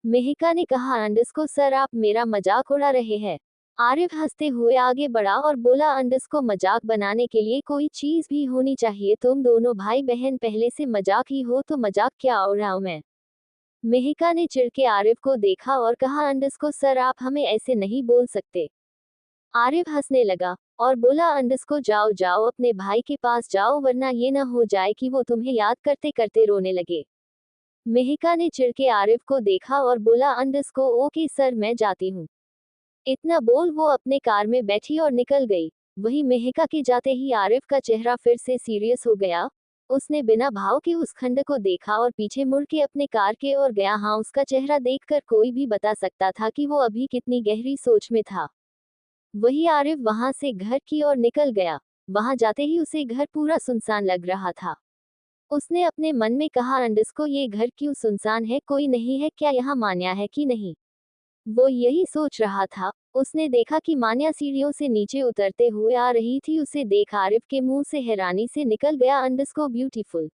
मेहिका ने कहा अंडस्को सर आप मेरा मजाक उड़ा रहे हैं। आरिफ हंसते हुए आगे बढ़ा और बोला अंडस्को मजाक बनाने के लिए कोई चीज भी होनी चाहिए, तुम दोनों भाई बहन पहले से मजाक ही हो तो मजाक क्या उड़ाऊं मैं। मेहिका ने चिढ़ के आरिफ को देखा और कहा अंडस्को सर आप हमें ऐसे नहीं बोल सकते। आरिफ हंसने लगा और बोला अंडस्को जाओ जाओ अपने भाई के पास जाओ, वरना ये न हो जाए कि वो तुम्हें याद करते करते रोने लगे। मेहिका ने चिढ़ के आरिफ को देखा और बोला अंडस्को ओके सर मैं जाती हूँ। इतना बोल वो अपने कार में बैठी और निकल गई। वही मेहिका के जाते ही आरिफ का चेहरा फिर से सीरियस हो गया। उसने बिना भाव के उस खंड को देखा और पीछे मुड़ के अपने कार के ओर गया। हाँ, उसका चेहरा देखकर कोई भी बता सकता था कि वो अभी कितनी गहरी सोच में था। वही आरिफ वहां से घर की ओर निकल गया। वहां जाते ही उसे घर पूरा सुनसान लग रहा था। उसने अपने मन में कहा अंडस्को ये घर क्यों सुनसान है, कोई नहीं है क्या यहाँ, मान्या है कि नहीं। वो यही सोच रहा था। उसने देखा कि मान्या सीढ़ियों से नीचे उतरते हुए आ रही थी। उसे देख आरिफ के मुंह से हैरानी से निकल गया अंडस्को ब्यूटीफुल।